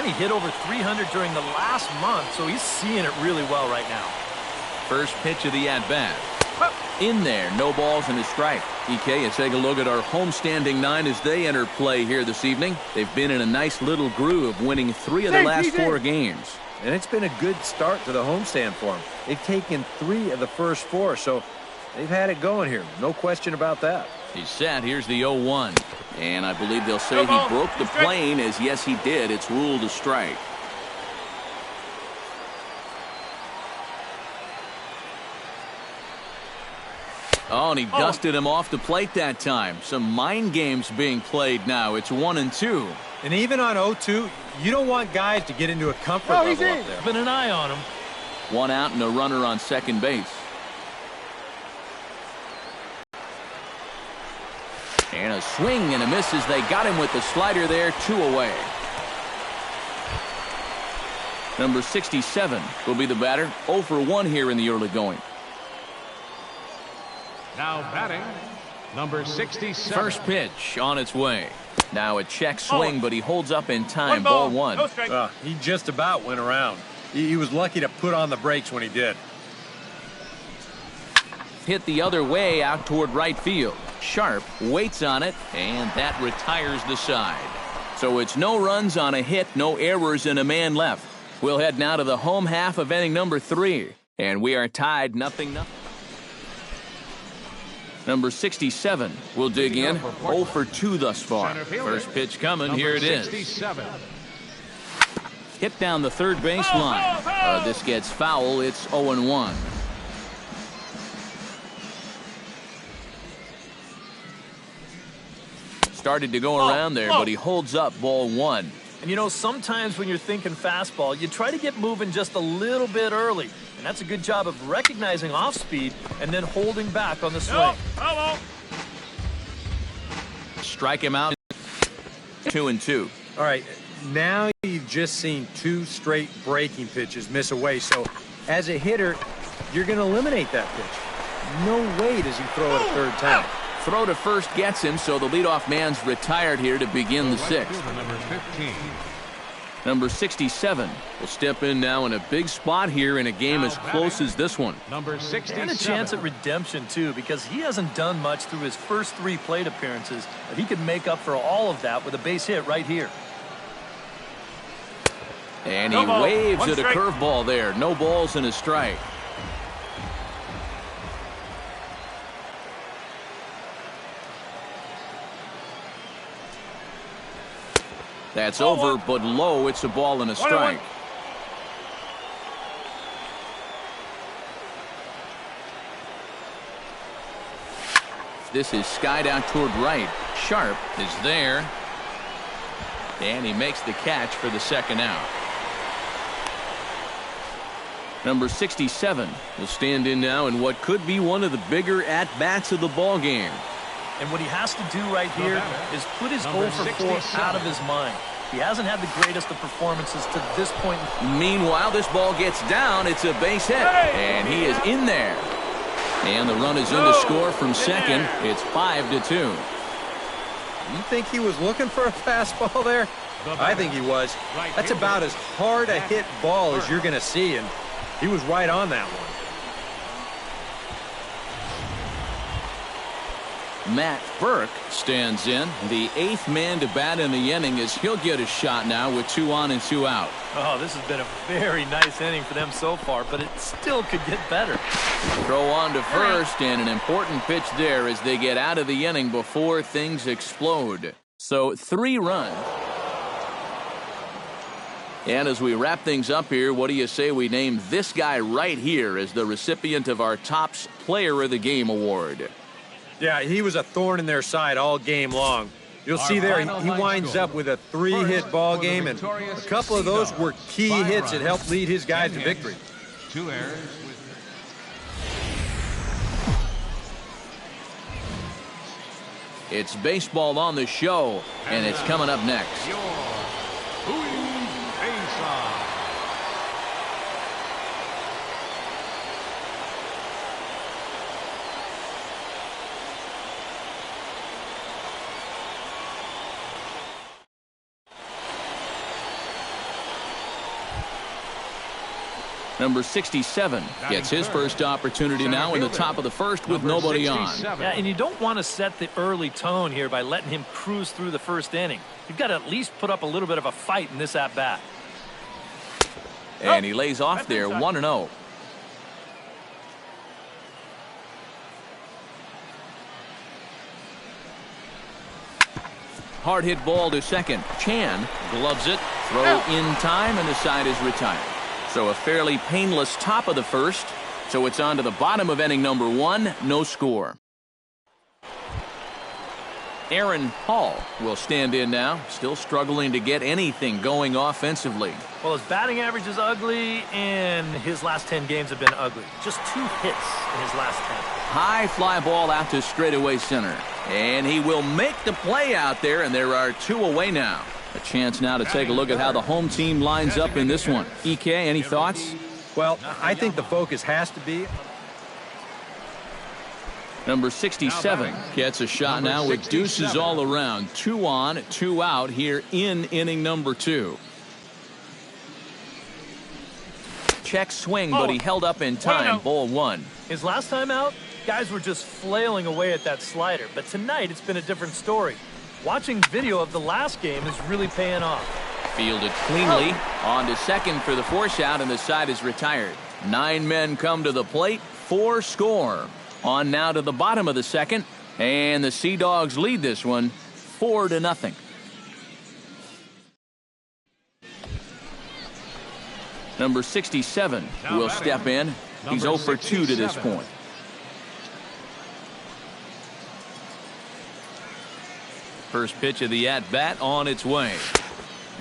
only hit over 300 during the last month, so he's seeing it really well right now. First pitch of the at-bat. In there, no balls and a strike. EK, you take a look at our homestanding 9 as they enter play here this evening. They've been in a nice little groove, winning 3 of the last 4 games. And it's been a good start to the homestand for them. They've taken 3 of the first 4, so they've had it going here. No question about that. He's set. Here's the 0-1. And I believe they'll say he broke the plane, as yes, he did. It's ruled a strike. Oh, and he dusted him off the plate that time. Some mind games being played now. It's 1-2. And even on 0-2, you don't want guys to get into a comfort level up there. Been an eye on him. 1 out and a runner on second base. And a swing and a miss as they got him with the slider there. 2 away. Number 67 will be the batter. 0 for 1 here in the early going. Now batting, number 67. First pitch on its way. Now a check swing, but he holds up in time. Ball 1. He just about went around. He was lucky to put on the brakes when he did. Hit the other way out toward right field. Sharp waits on it, and that retires the side. So it's no runs on a hit, no errors, and a man left. We'll head now to the home half of inning number 3, and we are tied 0-0. Number 67 will dig in. 0 for 2 thus far. First pitch coming. Here it is. Hit down the third base line. This gets foul. It's 0-1. Started to go around there, but he holds up. Ball 1. And you know, sometimes when you're thinking fastball, you try to get moving just a little bit early. And that's a good job of recognizing off speed and then holding back on the swing. Strike him out. 2-2. All right, now you've just seen 2 straight breaking pitches miss away. So as a hitter, you're going to eliminate that pitch. No way does he throw it a third time. Throw to first gets him, so the leadoff man's retired here to begin the 6th. Number 15. Number 67 will step in now in a big spot here in a game as close as this one. Number 67. And a chance at redemption, too, because he hasn't done much through his first 3 plate appearances. But he could make up for all of that with a base hit right here. And he waves at a curveball there. No balls and a strike. That's over, but low. It's a ball and a strike. This is skied out toward right. Sharp is there. And he makes the catch for the 2nd out. Number 67 will stand in now in what could be one of the bigger at-bats of the ball game. And what he has to do right here is put his 0 for 4 out of his mind. He hasn't had the greatest of performances to this point. Meanwhile, this ball gets down. It's a base hit, and he is in there. And the run is in to score from second. It's 5-2. You think he was looking for a fastball there? I think he was. That's about as hard a hit ball as you're going to see, and he was right on that one. Matt Burke stands in, the 8th man to bat in the inning, as he'll get a shot now with 2 on and 2 out. Oh, this has been a very nice inning for them so far, but it still could get better. Throw on to first, and an important pitch there as they get out of the inning before things explode. So 3 runs. And as we wrap things up here, what do you say we name this guy right here as the recipient of our Topps Player of the Game award? Yeah, he was a thorn in their side all game long. You'll see there, he winds up with a 3-hit ball game, and a couple of those were key hits that helped lead his guys to victory. 2 errors. It's baseball on the show, and it's coming up next. Number 67 gets his first opportunity now in the top of the first with nobody on. Yeah, and you don't want to set the early tone here by letting him cruise through the first inning. You've got to at least put up a little bit of a fight in this at-bat. And he lays off there 1-0. Hard hit ball to second. Chan gloves it, throw in time, and the side is retired. So a fairly painless top of the first. So it's on to the bottom of inning number 1, no score. Aaron Hall will stand in now, still struggling to get anything going offensively. Well, his batting average is ugly, and his last 10 games have been ugly. Just 2 hits in his last 10. High fly ball out to straightaway center. And he will make the play out there, and there are 2 away now. A chance now to take a look at how the home team lines up in this one. EK, any thoughts? Well, I think the focus has to be... Number 67 gets a shot now with deuces all around. 2 on, 2 out here in inning number 2. Check swing, but he held up in time. Ball 1. His last time out, guys were just flailing away at that slider. But tonight, it's been a different story. Watching video of the last game is really paying off. Fielded cleanly. On to second for the force out, and the side is retired. 9 men come to the plate. 4 score. On now to the bottom of the second, and the Sea Dogs lead this one 4-0. Number 67 will step in. He's 0 for 2 to this point. First pitch of the at-bat on its way.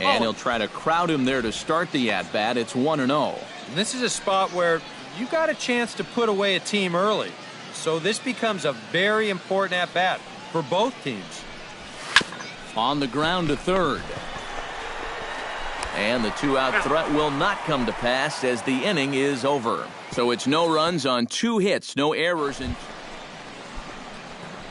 And he'll try to crowd him there to start the at-bat. It's 1-0. This is a spot where you got a chance to put away a team early. So this becomes a very important at-bat for both teams. On the ground to third. And the 2-out threat will not come to pass as the inning is over. So it's no runs on 2 hits, no errors. And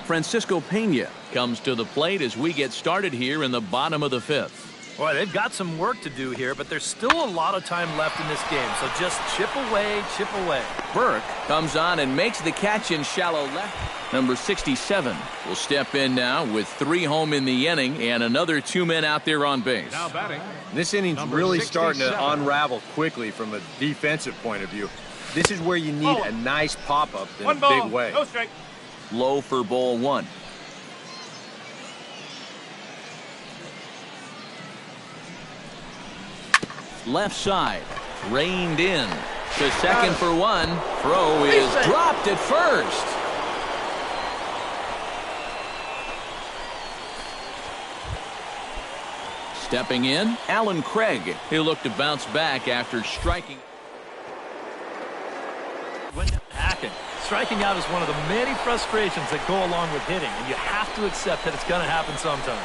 Francisco Pena comes to the plate as we get started here in the bottom of the 5th. Boy, they've got some work to do here, but there's still a lot of time left in this game. So just chip away, chip away. Burke comes on and makes the catch in shallow left. Number 67 will step in now with 3 home in the inning and another 2 men out there on base. Now batting. This inning's really starting to unravel quickly from a defensive point of view. This is where you need a nice pop-up in a big way. No strike. Low for ball 1. Left side, reined in to second for 1. Throw is dropped at first. Stepping in, Alan Craig. He'll look to bounce back after striking. When hacking, striking out is one of the many frustrations that go along with hitting, and you have to accept that it's going to happen sometimes.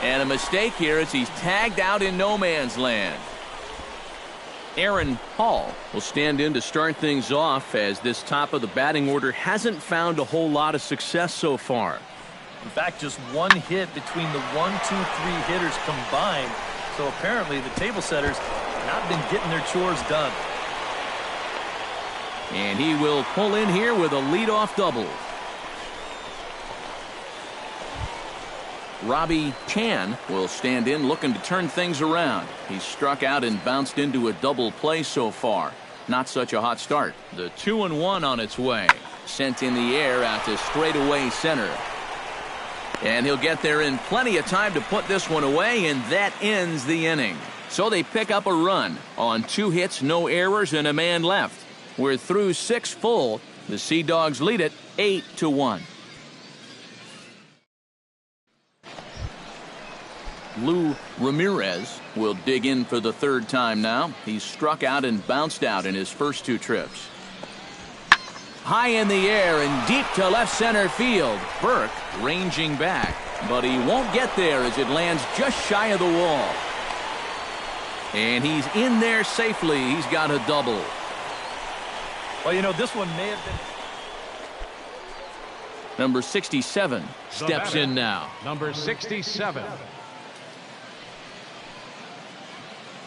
And a mistake here as he's tagged out in no man's land. Aaron Hall will stand in to start things off as this top of the batting order hasn't found a whole lot of success so far. In fact, just 1 hit between the 1, 2, 3 hitters combined. So apparently the table setters have not been getting their chores done. And he will pull in here with a leadoff double. Robbie Chan will stand in looking to turn things around. He's struck out and bounced into a double play so far. Not such a hot start. The 2-1 on its way. Sent in the air out to straightaway center. And he'll get there in plenty of time to put this one away, and that ends the inning. So they pick up a run on 2 hits, no errors, and a man left. We're through 6 full. The Sea Dogs lead it 8-1. Lou Ramirez will dig in for the 3rd time now. He's struck out and bounced out in his first 2 trips. High in the air and deep to left center field. Burke ranging back, but he won't get there as it lands just shy of the wall. And he's in there safely. He's got a double. Well, you know, this one may have been... Number 67 steps in now. Number 67.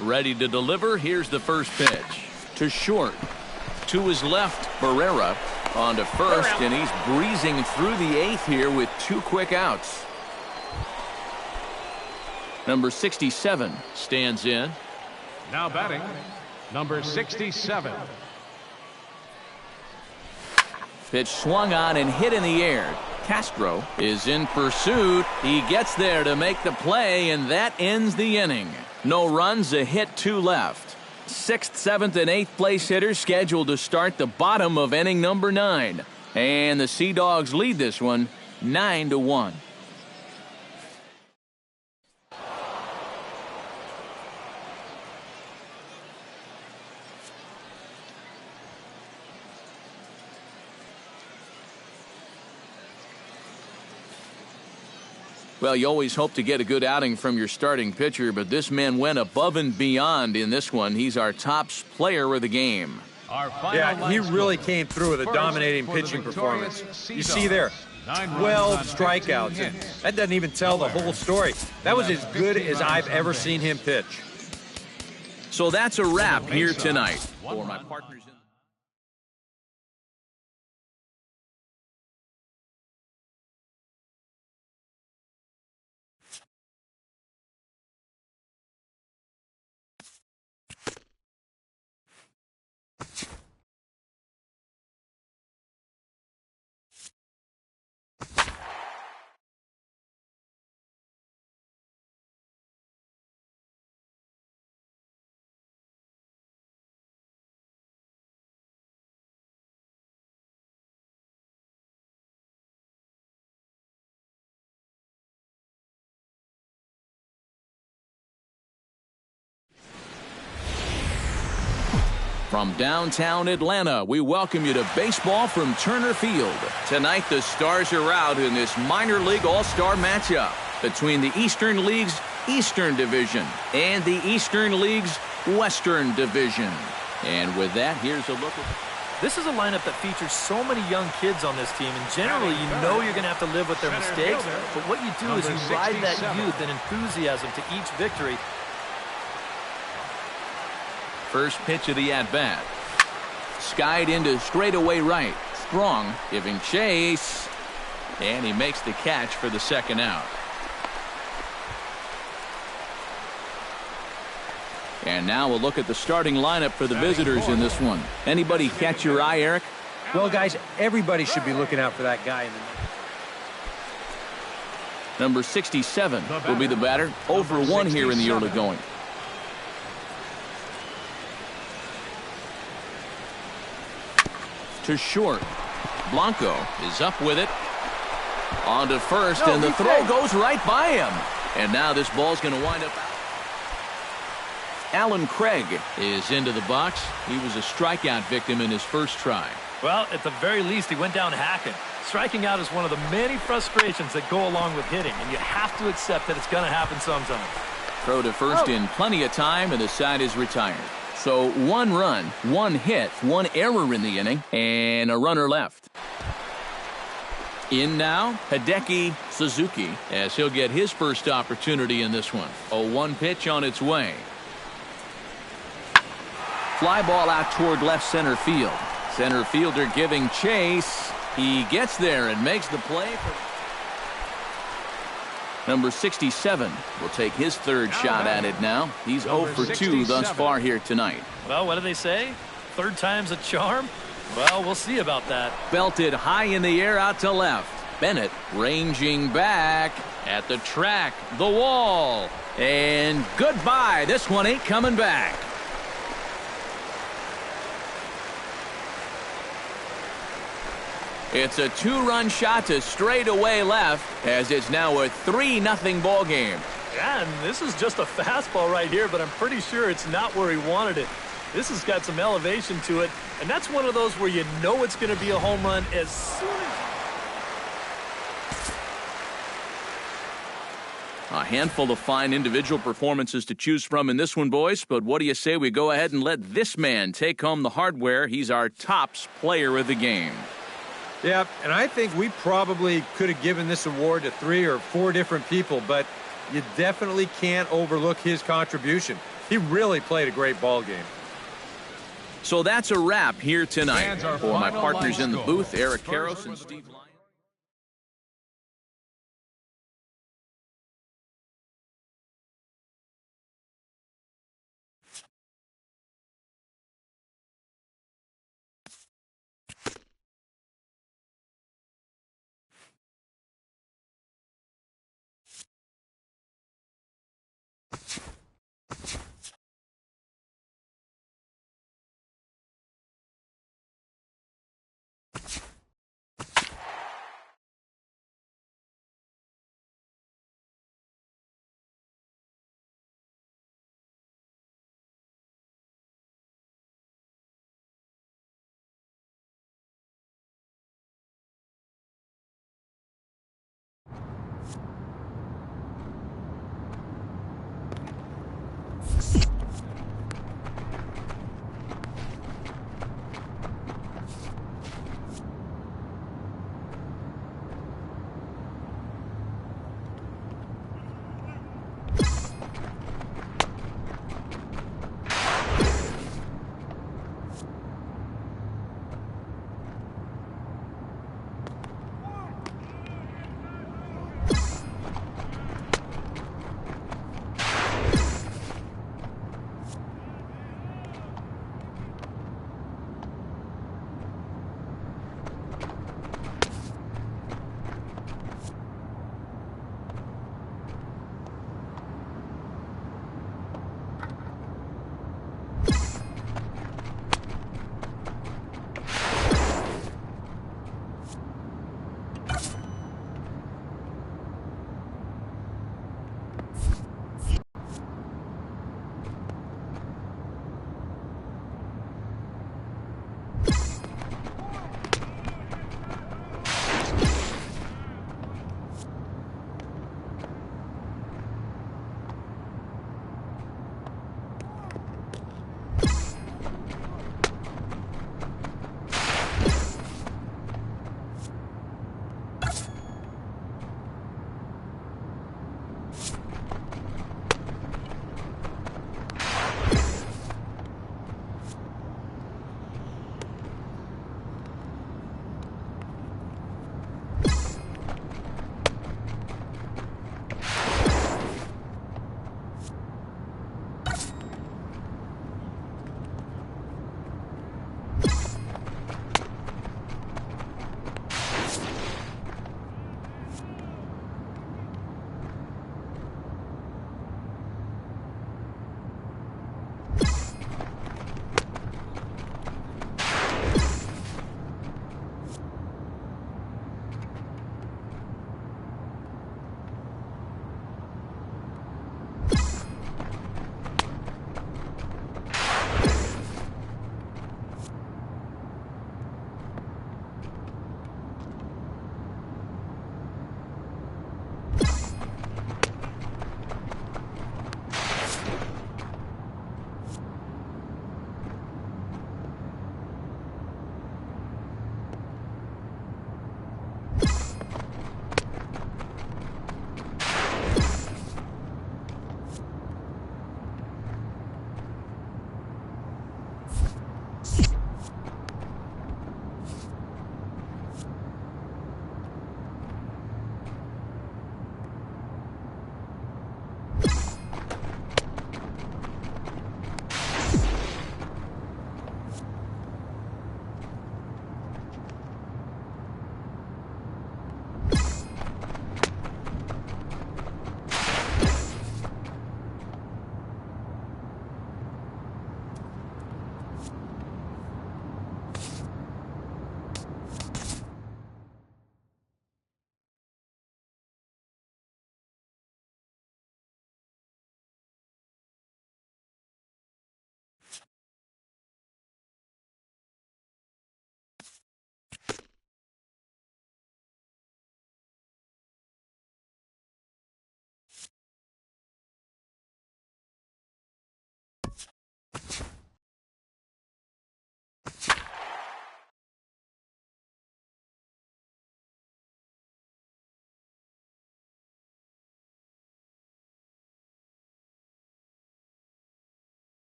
Ready to deliver. Here's the first pitch. to short. To his left, Barrera on to first, and he's breezing through the 8th here with 2 quick outs. Number 67 stands in. Now batting, number 67. Pitch swung on and hit in the air. Castro is in pursuit. He gets there to make the play, and that ends the inning. No runs, a hit, 2 left. 6th, 7th, and 8th place hitters scheduled to start the bottom of inning number 9. And the Sea Dogs lead this one 9-1. Well, you always hope to get a good outing from your starting pitcher, but this man went above and beyond in this one. He's our top player of the game. Yeah, he really came through with a dominating pitching performance. You see there, 12 strikeouts, and that doesn't even tell the whole story. That was as good as I've ever seen him pitch. So that's a wrap here tonight. For my partners in From downtown Atlanta, we welcome you to baseball from Turner Field. Tonight, the Stars are out in this minor league all-star matchup between the Eastern League's Eastern Division and the Eastern League's Western Division. And with that, here's a look at... This is a lineup that features so many young kids on this team, and generally you know you're going to have to live with their mistakes, but what you do is you ride that youth and enthusiasm to each victory. First pitch of the at-bat. Skied into straightaway right. Strong giving chase. And he makes the catch for the second out. And now we'll look at the starting lineup for the visitors in this one. Anybody catch your eye, Eric? Well, guys, everybody should be looking out for that guy in the Number 67 will be the batter. 0 for 1 here in the early going. To short. Blanco is up with it. On to first, and the throw goes right by him. And now this ball's going to wind up. Alan Craig is into the box. He was a strikeout victim in his first try. Well, at the very least, he went down hacking. Striking out is one of the many frustrations that go along with hitting, and you have to accept that it's going to happen sometimes. Throw to first in plenty of time, and the side is retired. So 1 run, 1 hit, 1 error in the inning, and a runner left. In now, Hideki Suzuki, as he'll get his first opportunity in this one. A 1 pitch on its way. Fly ball out toward left center field. Center fielder giving chase. He gets there and makes the play. Number 67 will take his third shot at it now. He's 0 for 2 thus far here tonight. Well, what do they say? Third time's a charm? Well, we'll see about that. Belted high in the air out to left. Bennett ranging back at the track, the wall. And goodbye. This one ain't coming back. It's a 2-run shot to straightaway left, as it's now a 3-0 ball game. Yeah, and this is just a fastball right here, but I'm pretty sure it's not where he wanted it. This has got some elevation to it, and that's one of those where you know it's going to be a home run as soon as... A handful of fine individual performances to choose from in this one, boys, but what do you say we go ahead and let this man take home the hardware? He's our tops player of the game. Yeah, and I think we probably could have given this award to 3 or 4 different people, but you definitely can't overlook his contribution. He really played a great ball game. So that's a wrap here tonight. Fans are For my final partners line in the score. booth, Eric First Karros for and the- Steve Lyon.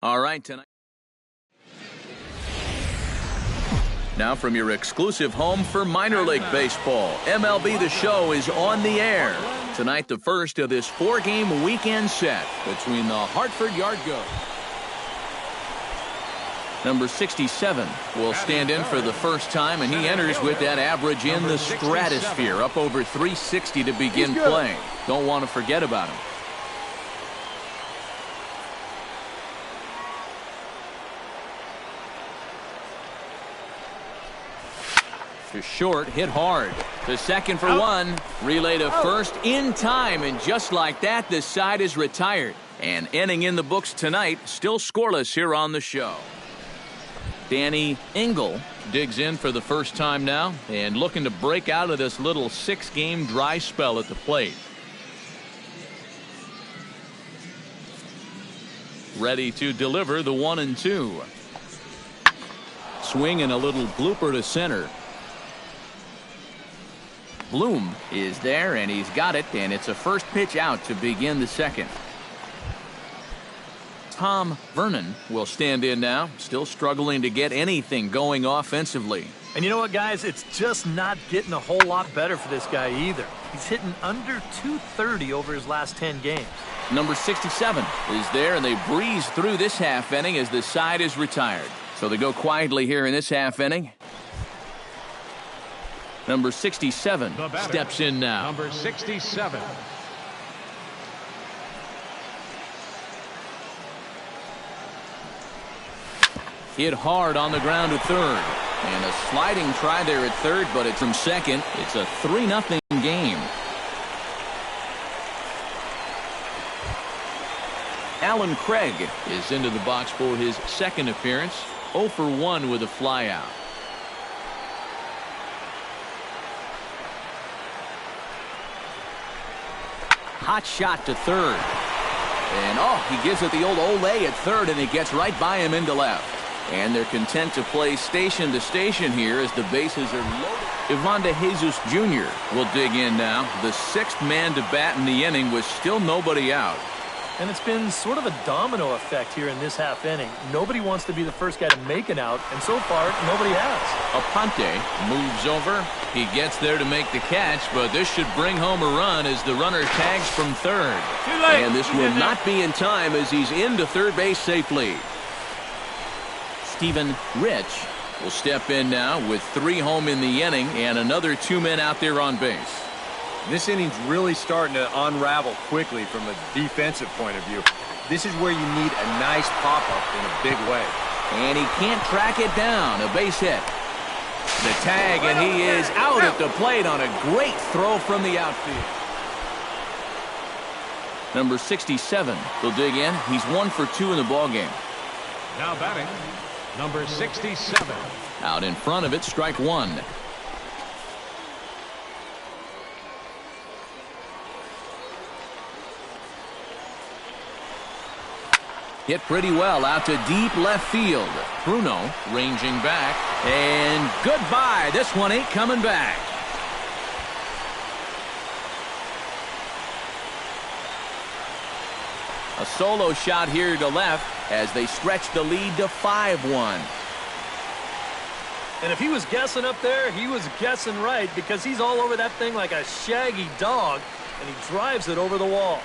All right, tonight. Now from your exclusive home for minor league baseball, MLB The Show is on the air. Tonight, the first of this 4-game weekend set between the Hartford Yard Goats. Number 67 will stand in for the first time, and he enters with that average in the stratosphere, up over 360 to begin playing. Don't want to forget about him. To short, hit hard. To second for one. Relay to first in time, and just like that, this side is retired. And inning in the books tonight, still scoreless here on the show. Danny Engel digs in for the first time now and looking to break out of this little 6-game dry spell at the plate. Ready to deliver the 1-2. Swing and a little blooper to center. Bloom is there, and he's got it, and it's a first pitch out to begin the second. Tom Vernon will stand in now, still struggling to get anything going offensively. And you know what, guys? It's just not getting a whole lot better for this guy either. He's hitting under .230 over his last 10 games. Number 67 is there, and they breeze through this half inning as the side is retired. So they go quietly here in this half inning. Number 67 steps in now. Number 67. Hit hard on the ground to third. And a sliding try there at third, but it's from second. It's a 3-0 game. Alan Craig is into the box for his second appearance. 0 for 1 with a flyout. Hot shot to third. And he gives it the old Olay at third, and he gets right by him into left. And they're content to play station to station here as the bases are loaded. Ivan De Jesus Jr. will dig in now. The 6th man to bat in the inning with still nobody out. And it's been sort of a domino effect here in this half inning. Nobody wants to be the first guy to make an out, and so far, nobody has. Aponte moves over. He gets there to make the catch, but this should bring home a run as the runner tags from third. And this will not be in time as he's into third base safely. Stephen Rich will step in now with 3 home in the inning and another 2 men out there on base. This inning's really starting to unravel quickly from a defensive point of view. This is where you need a nice pop-up in a big way. And he can't track it down. A base hit. The tag, and he is out at the plate on a great throw from the outfield. Number 67 will dig in. He's 1 for 2 in the ballgame. Now batting, number 67. Out in front of it, strike 1. Hit pretty well out to deep left field. Bruno ranging back, and goodbye. This one ain't coming back. A solo shot here to left as they stretch the lead to 5-1. And if he was guessing up there, he was guessing right, because he's all over that thing like a shaggy dog, and he drives it over the wall.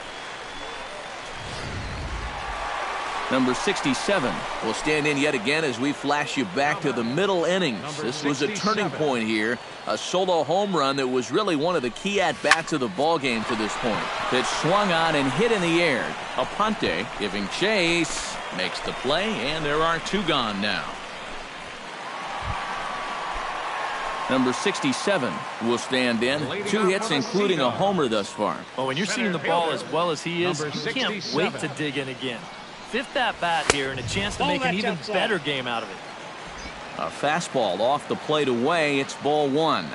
Number 67 will stand in yet again as we flash you back to the middle innings. This was a turning point here. A solo home run that was really one of the key at-bats of the ballgame to this point. That swung on and hit in the air. Aponte giving chase. Makes the play, and there are 2 gone now. Number 67 will stand in. 2 hits, including a homer thus far. Well, when you're seeing the ball as well as he is, you can't wait to dig in again. 5th at-bat here and a chance to make an even better game out of it. A fastball off the plate away. It's ball 1.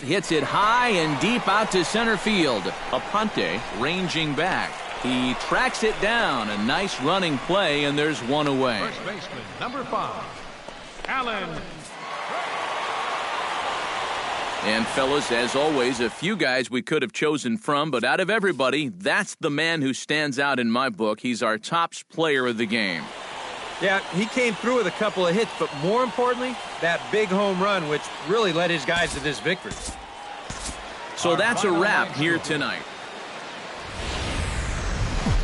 Hits it high and deep out to center field. Aponte ranging back. He tracks it down. A nice running play, and there's 1 away. First baseman, number 5, Allen. And fellas, as always, a few guys we could have chosen from, but out of everybody, that's the man who stands out in my book. He's our top player of the game. Yeah, he came through with a couple of hits, but more importantly, that big home run, which really led his guys to this victory. So that's a wrap here tonight.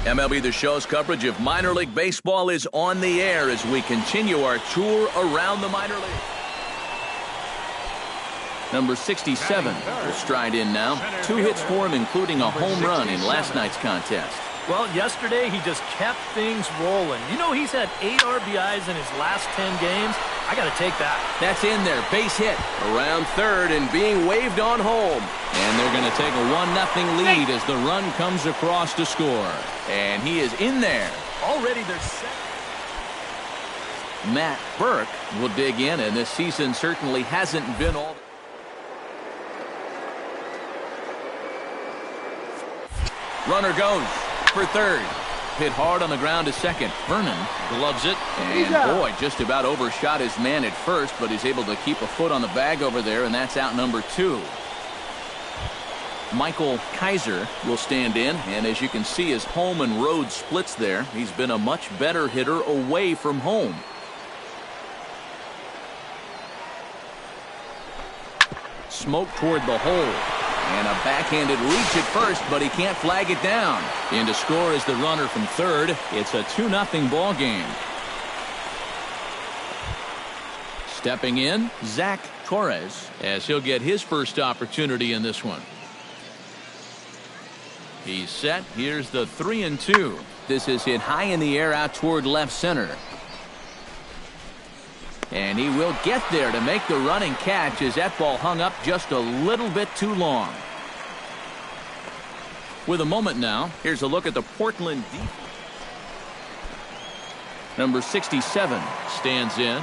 MLB The Show's coverage of minor league baseball is on the air as we continue our tour around the minor league. Number 67 will stride in now. 2 hits for him, including a home run in last night's contest. Well, yesterday he just kept things rolling. You know, he's had 8 RBIs in his last 10 games. I got to take that. That's in there. Base hit around third and being waved on home. And they're going to take a 1-0 lead as the run comes across to score. And he is in there. Already they're set. Matt Burke will dig in, and this season certainly hasn't been all. Runner goes for third. Hit hard on the ground to second. Vernon gloves it. And boy, just about overshot his man at first, but he's able to keep a foot on the bag over there, and that's out number 2. Michael Kaiser will stand in, and as you can see, his home and road splits there. He's been a much better hitter away from home. Smoke toward the hole. And a backhanded reach at first, but he can't flag it down. In to score is the runner from third. It's a 2-0 ball game. Stepping in, Zach Torres, as he'll get his first opportunity in this one. He's set. Here's the 3-2. This is hit high in the air out toward left center. And he will get there to make the running catch as that ball hung up just a little bit too long. With a moment now, here's a look at the Portland defense. Number 67 stands in.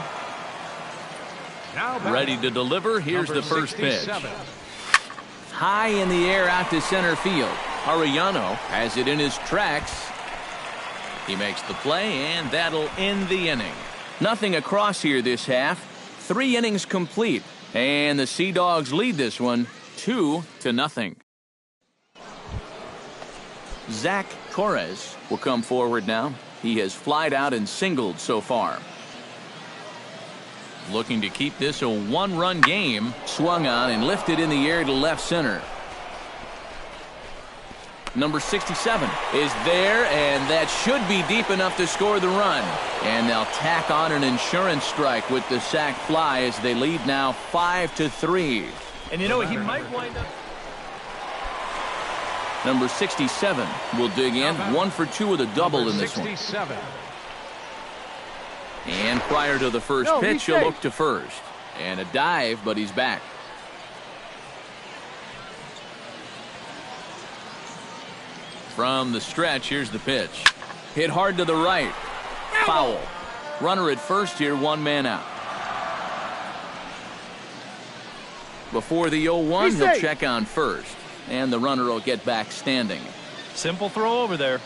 Ready to deliver. Here's the first pitch. High in the air out to center field. Arellano has it in his tracks. He makes the play, and that'll end the inning. Nothing across here this half. 3 innings complete. And the Sea Dogs lead this one 2-0. Zach Torres will come forward now. He has flied out and singled so far. Looking to keep this a 1-run game. Swung on and lifted in the air to left center. Number 67 is there, and that should be deep enough to score the run. And they'll tack on an insurance strike with the sac fly as they lead now 5-3. And you know, he might wind up. Number 67 will dig in. 1 for 2 with a double in this one. And prior to the first pitch, he'll look to first. And a dive, but he's back. From the stretch, here's the pitch. Hit hard to the right. Foul. Runner at first here, 1 man out. Before the 0-1, he'll check on first. And the runner will get back standing. Simple throw over there.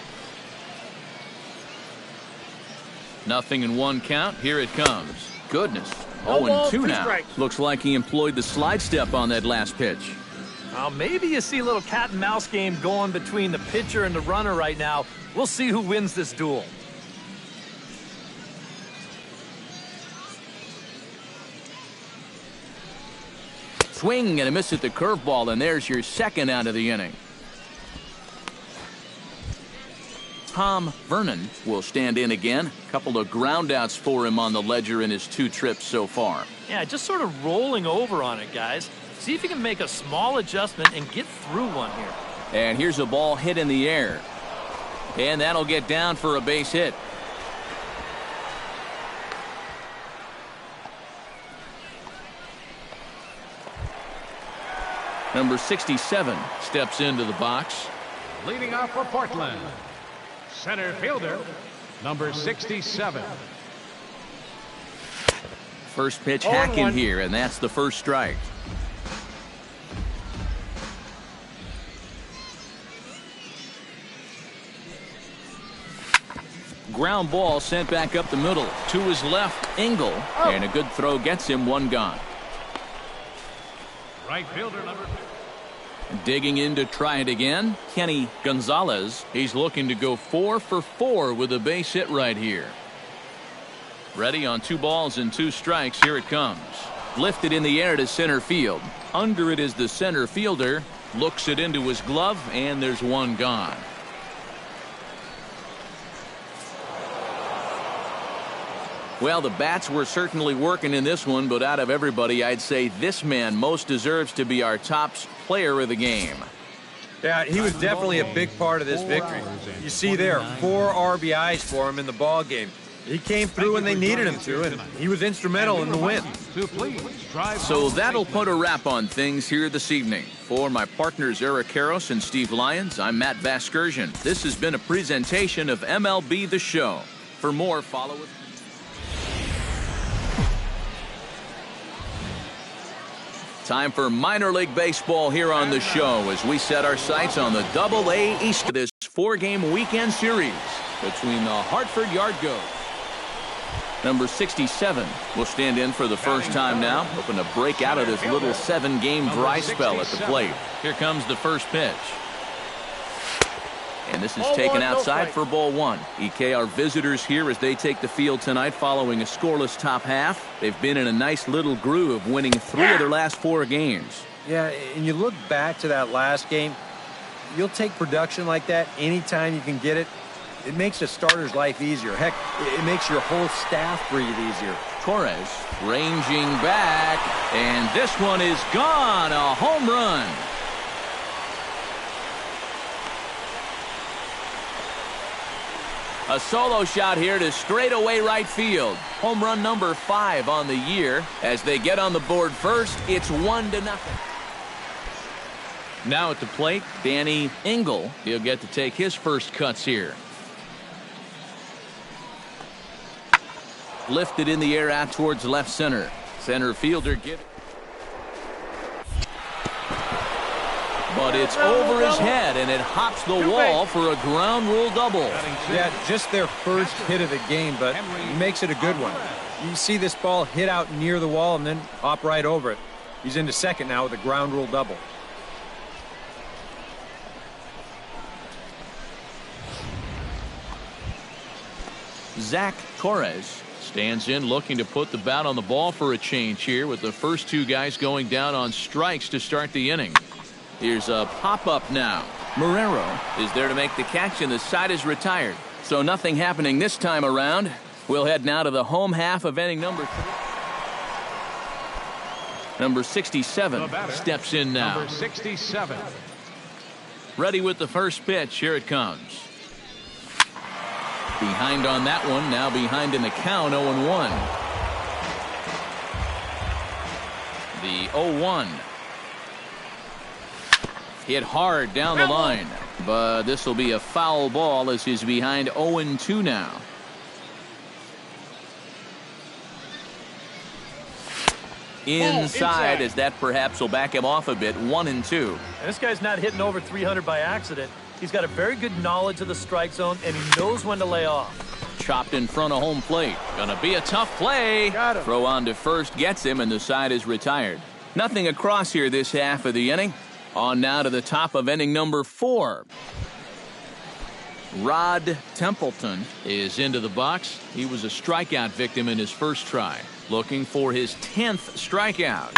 0-1 count. Here it comes. Goodness. 0-2 now. Looks like he employed the slide step on that last pitch. Well, maybe you see a little cat and mouse game going between the pitcher and the runner right now. We'll see who wins this duel. Swing and a miss at the curveball, and there's your second out of the inning. Tom Vernon will stand in again. A couple of groundouts for him on the ledger in his 2 trips so far. Yeah, just sort of rolling over on it, guys. See if you can make a small adjustment and get through one here. And here's a ball hit in the air. And that'll get down for a base hit. Number 67 steps into the box. Leading off for Portland, center fielder, number 67. First pitch hacking here, and that's the first strike. Ground ball sent back up the middle. To his left, Engel. And a good throw gets him 1 gone. Right fielder number. Digging in to try it again, Kenny Gonzalez. He's looking to go 4 for 4 with a base hit right here. Ready on 2 balls and 2 strikes. Here it comes. Lifted in the air to center field. Under it is the center fielder. Looks it into his glove, and there's one gone. Well, the bats were certainly working in this one, but out of everybody, I'd say this man most deserves to be our top player of the game. Yeah, he was definitely a big part of this victory. You see there, 4 RBIs for him in the ball game. He came through when they needed him to, and he was instrumental in the win. So that'll put a wrap on things here this evening. For my partners Eric Karros and Steve Lyons, I'm Matt Vasgersian. This has been a presentation of MLB The Show. For more, follow us. Time for minor league baseball here on the show as we set our sights on the Double-A East of this 4-game weekend series between the Hartford Yard Goats. Number 67 will stand in for the first time now, hoping to break out of this little 7-game dry spell at the plate. Here comes the first pitch. And this is taken outside for ball 1. EK, our visitors here as they take the field tonight following a scoreless top half. They've been in a nice little groove, winning 3 of their last 4 games. Yeah, and you look back to that last game, you'll take production like that anytime you can get it. It makes a starter's life easier. Heck, it makes your whole staff breathe easier. Torres ranging back, and this one is gone. A home run. A solo shot here to straightaway right field. Home run number 5 on the year. As they get on the board first, it's 1-0. Now at the plate, Danny Engel. He'll get to take his first cuts here. Lifted in the air out towards left center. Center fielder get it. But it's over his head, and it hops the wall for a ground rule double. Yeah, just their first hit of the game, but he makes it a good one. You see this ball hit out near the wall and then hop right over it. He's into second now with a ground rule double. Zach Torres stands in looking to put the bat on the ball for a change here with the first 2 guys going down on strikes to start the inning. Here's a pop-up now. Marrero is there to make the catch, and the side is retired. So nothing happening this time around. We'll head now to the home half of inning number 3. Number 67 steps in now. Number 67. Ready with the first pitch. Here it comes. Behind on that one. Now behind in the count. 0-1. The 0-1. Hit hard down the line, but this will be a foul ball as he's behind 0-2 now. Inside as that perhaps will back him off a bit. 1-2. And this guy's not hitting over 300 by accident. He's got a very good knowledge of the strike zone, and he knows when to lay off. Chopped in front of home plate. Gonna be a tough play. Throw on to first gets him, and the side is retired. Nothing across here this half of the inning. On now to the top of inning number 4. Rod Templeton is into the box. He was a strikeout victim in his first try. Looking for his 10th strikeout.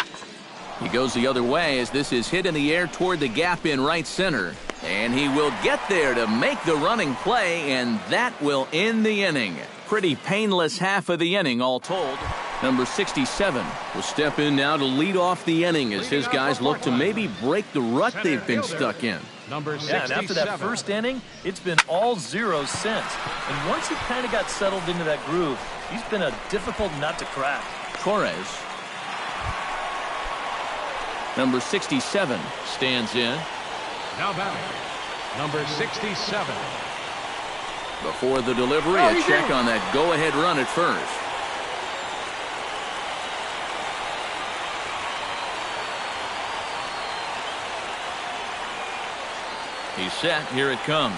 He goes the other way as this is hit in the air toward the gap in right center. And he will get there to make the running play, and that will end the inning. Pretty painless half of the inning all told. Number 67 will step in now to lead off the inning as his guys look to maybe break the rut they've been stuck in. Number 67. And after that first inning, it's been all zeros since. And once he kind of got settled into that groove, he's been a difficult nut to crack. Torres. Number 67 stands in. Now batting, number 67. Before the delivery, a check on that go-ahead run at first. He's set. Here it comes.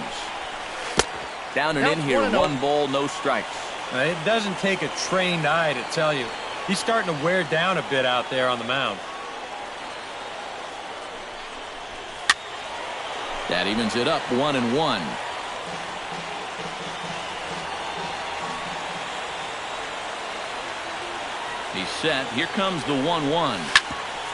Down and in here. 1 ball, no strikes. It doesn't take a trained eye to tell you. He's starting to wear down a bit out there on the mound. That evens it up 1-1. He's set. Here comes the 1-1.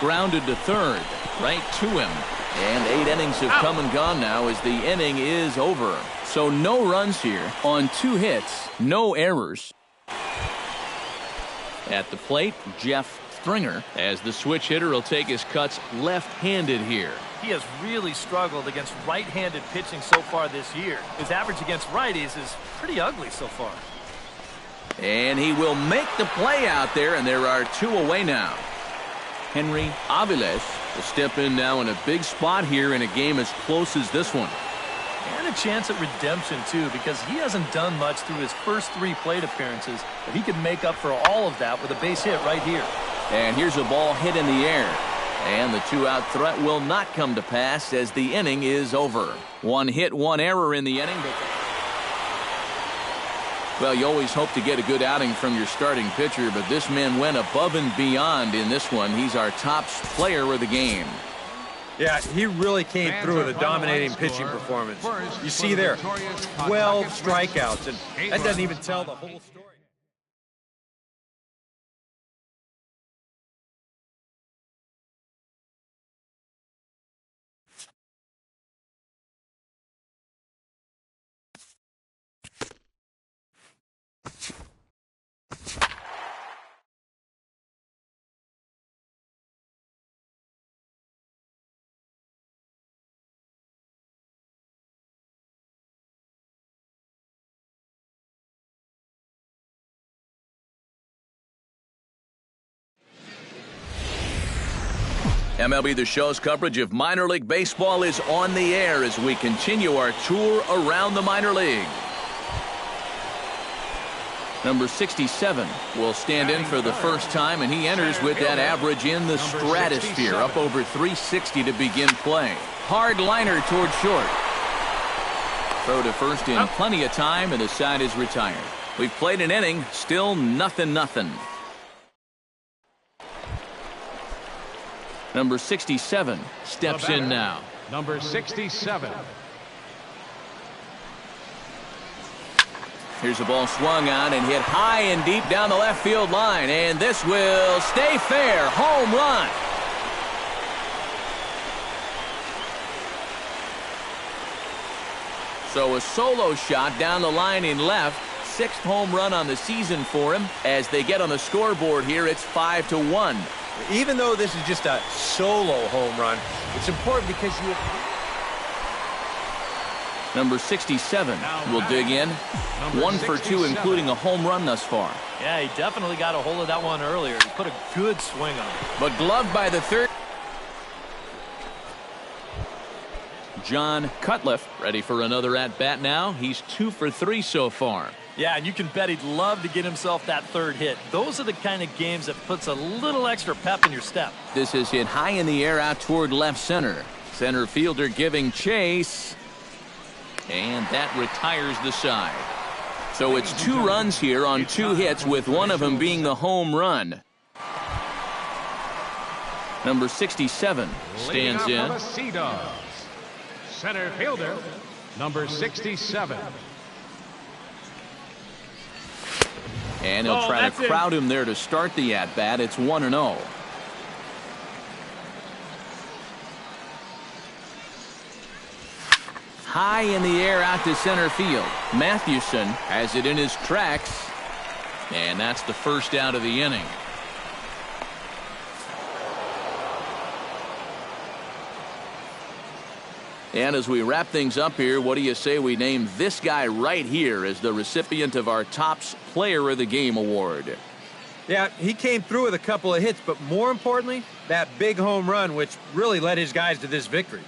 Grounded to third. Right to him. And 8 innings have come and gone now as the inning is over. So no runs here on 2 hits. No errors. At the plate, Jeff Stringer, as the switch hitter will take his cuts left-handed here. He has really struggled against right-handed pitching so far this year. His average against righties is pretty ugly so far. And he will make the play out there, and there are 2 away now. Henry Aviles will step in now in a big spot here in a game as close as this one. And a chance at redemption, too, because he hasn't done much through his first 3 plate appearances, but he could make up for all of that with a base hit right here. And here's a ball hit in the air. And the 2-out threat will not come to pass as the inning is over. 1 hit, 1 error in the inning. Well, you always hope to get a good outing from your starting pitcher, but this man went above and beyond in this one. He's our top player of the game. Yeah, he really came through with a dominating pitching performance. You see there, 12 strikeouts, and that doesn't even tell the whole story. MLB The Show's coverage of minor league baseball is on the air as we continue our tour around the minor league. Number 67 will stand in for the first time, and he enters with that average in the stratosphere, up over 360 to begin play. Hard liner toward short. Throw to first in plenty of time, and the side is retired. We've played an inning, still 0-0. Number 67 steps in now. Number 67. Here's a ball swung on and hit high and deep down the left field line. And this will stay fair. Home run. So a solo shot down the line in left. 6th home run on the season for him. As they get on the scoreboard here, it's 5-1. Even though this is just a solo home run, it's important because you... Number 67 will dig in. 1 for 2, including a home run thus far. Yeah, he definitely got a hold of that one earlier. He put a good swing on it. But gloved by the third. John Cutliff ready for another at-bat now. He's 2 for 3 so far. Yeah, and you can bet he'd love to get himself that 3rd hit. Those are the kind of games that puts a little extra pep in your step. This is hit high in the air out toward left center. Center fielder giving chase. And that retires the side. So it's 2 runs here on 2 hits, with one of them being the home run. Number 67 stands in. Center fielder, number 67. And he'll try to crowd him there to start the at-bat. It's 1-0. High in the air out to center field. Mathewson has it in his tracks. And that's the first out of the inning. And as we wrap things up here, what do you say we name this guy right here as the recipient of our Tops Player of the Game award? Yeah, he came through with a couple of hits, but more importantly, that big home run, which really led his guys to this victory.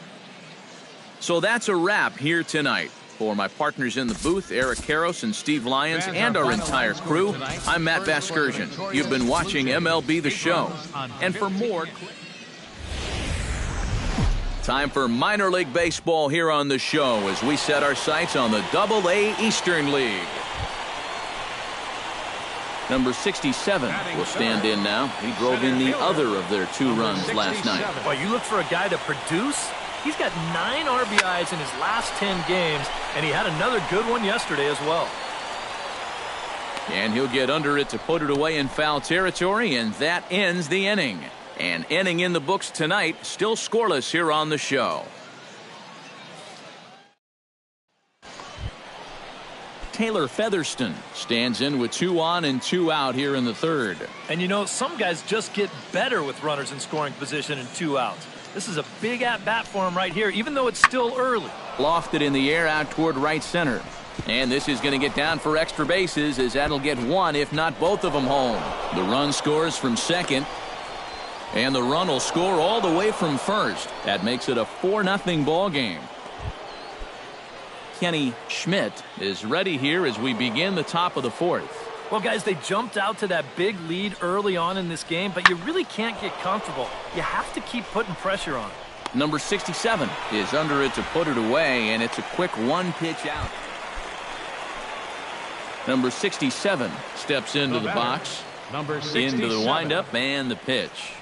So that's a wrap here tonight. For my partners in the booth, Eric Karros and Steve Lyons, and our entire crew, I'm Matt Vasgersian. You've been watching MLB The Show. And for more... Time for minor league baseball here on the show as we set our sights on the Double-A Eastern League. Number 67 will stand in now. He drove in the other of their 2 runs last night. Well, you look for a guy to produce, He's got 9 RBIs in his last 10 games, and he had another good one yesterday as well. And he'll get under it to put it away in foul territory, and that ends the inning. An inning in the books tonight, still scoreless here on the show. Taylor Featherston stands in with 2 on and 2 out here in the third. And you know, some guys just get better with runners in scoring position and 2 outs. This is a big at-bat for him right here, even though it's still early. Lofted in the air out toward right center. And this is going to get down for extra bases, as that'll get 1, if not both of them, home. The run scores from second. And the run will score all the way from first. That makes it a 4-0 ball game. Kenny Schmidt is ready here as we begin the top of the 4th. Well, guys, they jumped out to that big lead early on in this game, but you really can't get comfortable. You have to keep putting pressure on. Number 67 is under it to put it away, and it's a quick 1-pitch out. Number 67 steps into the box. Number 67. Into the windup and the pitch.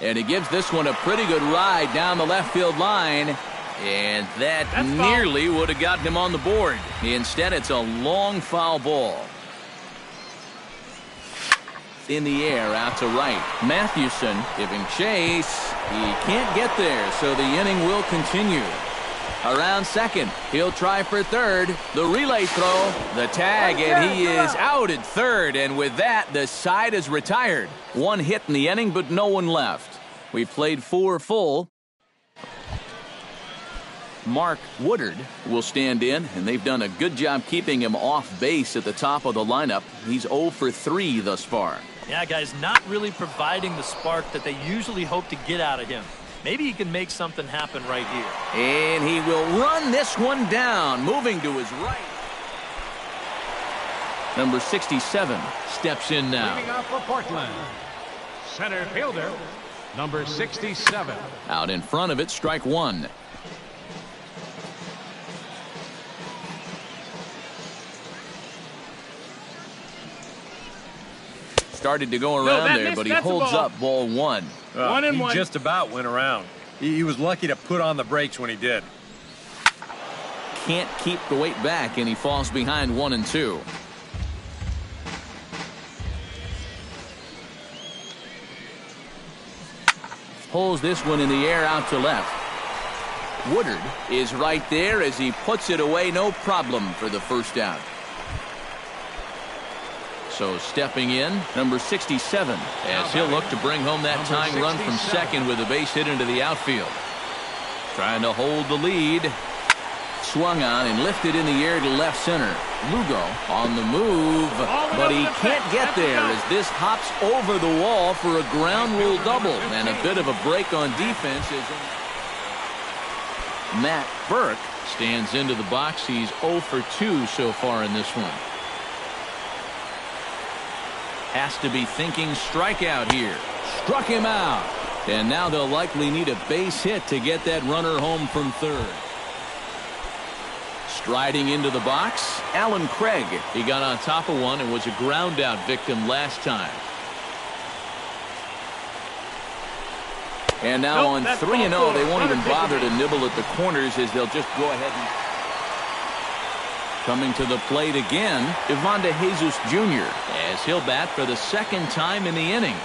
And he gives this one a pretty good ride down the left field line. And that nearly would have gotten him on the board. Instead, it's a long foul ball. In the air out to right. Mathewson giving chase. He can't get there, so the inning will continue. Around second, he'll try for third. The relay throw, the tag, and he is out at third. And with that, the side is retired. 1 hit in the inning, but no one left. We played 4 full. Mark Woodard will stand in, and they've done a good job keeping him off base at the top of the lineup. He's 0 for 3 thus far. Yeah, guys, not really providing the spark that they usually hope to get out of him. Maybe he can make something happen right here. And he will run this one down, moving to his right. Number 67 steps in now. Leading off for Portland, center fielder, number 67. Out in front of it, strike 1. Started to go around there, but he holds up ball 1. He just about went around. He was lucky to put on the brakes when he did. Can't keep the weight back, and he falls behind 1 and 2. Pulls this one in the air out to left. Woodard is right there as he puts it away, no problem for the first out. So stepping in, number 67, as he'll look to bring home that tying run from second with a base hit into the outfield. Trying to hold the lead. Swung on and lifted in the air to left center. Lugo on the move, but he can't get there as this hops over the wall for a ground rule double. And a bit of a break on defense as Matt Burke stands into the box. He's 0 for 2 so far in this one. Has to be thinking strikeout here. Struck him out. And now they'll likely need a base hit to get that runner home from third. Striding into the box, Alan Craig. He got on top of one and was a ground out victim last time. And now on 3-0, they won't even bother to nibble at the corners as they'll just go ahead and... Coming to the plate again, Ivan De Jesus Jr. as he'll bat for the second time in the inning.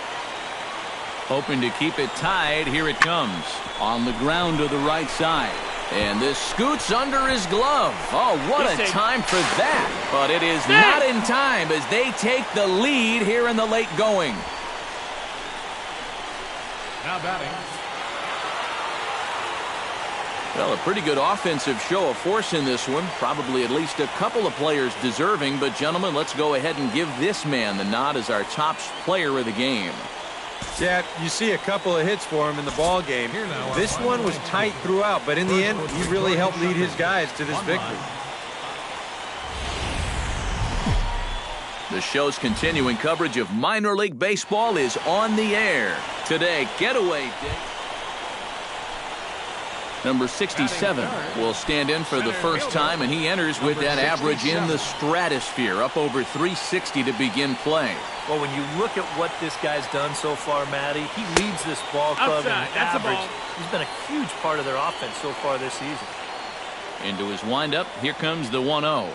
Hoping to keep it tied. Here it comes. On the ground to the right side. And this scoots under his glove. Oh, what a time for that. But it is not in time as they take the lead here in the late going. Now batting. Well, a pretty good offensive show of force in this one. Probably at least a couple of players deserving. But, gentlemen, let's go ahead and give this man the nod as our top player of the game. Yeah, you see a couple of hits for him in the ball game. This one was tight throughout, but in the end, he really helped lead his guys to this victory. The show's continuing coverage of minor league baseball is on the air. Today, getaway day. Number 67 will stand in for the first time, and he enters with that average in the stratosphere, up over 360 to begin play. Well, when you look at what this guy's done so far, Matty, he leads this ball club in average. He's been a huge part of their offense so far this season. Into his windup, here comes the 1-0.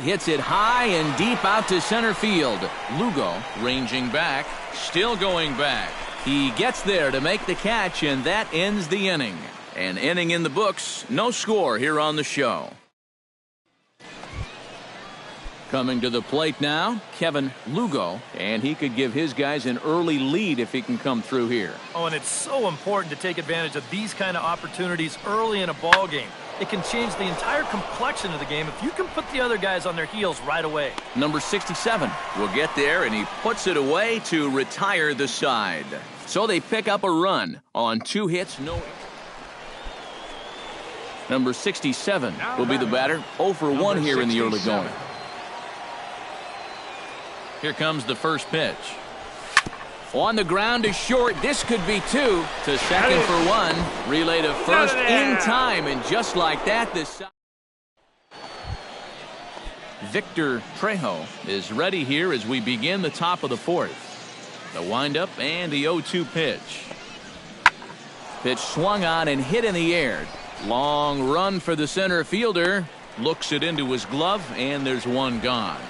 Hits it high and deep out to center field. Lugo ranging back, still going back. He gets there to make the catch, and that ends the inning. An inning in the books, no score here on the show. Coming to the plate now, Kevin Lugo, and he could give his guys an early lead if he can come through here. Oh, and it's so important to take advantage of these kind of opportunities early in a ball game. It can change the entire complexion of the game if you can put the other guys on their heels right away. Number 67 will get there, and he puts it away to retire the side. So they pick up a run on 2 hits, no. Number 67 will be the batter, 0 for 1 here in the early going. Here comes the first pitch. On the ground to short. This could be 2. To second for 1. Relay to first in time. And just like that, this Victor Trejo is ready here as we begin the top of the 4th. The windup and the 0-2 pitch. Pitch swung on and hit in the air. Long run for the center fielder. Looks it into his glove, and there's one gone.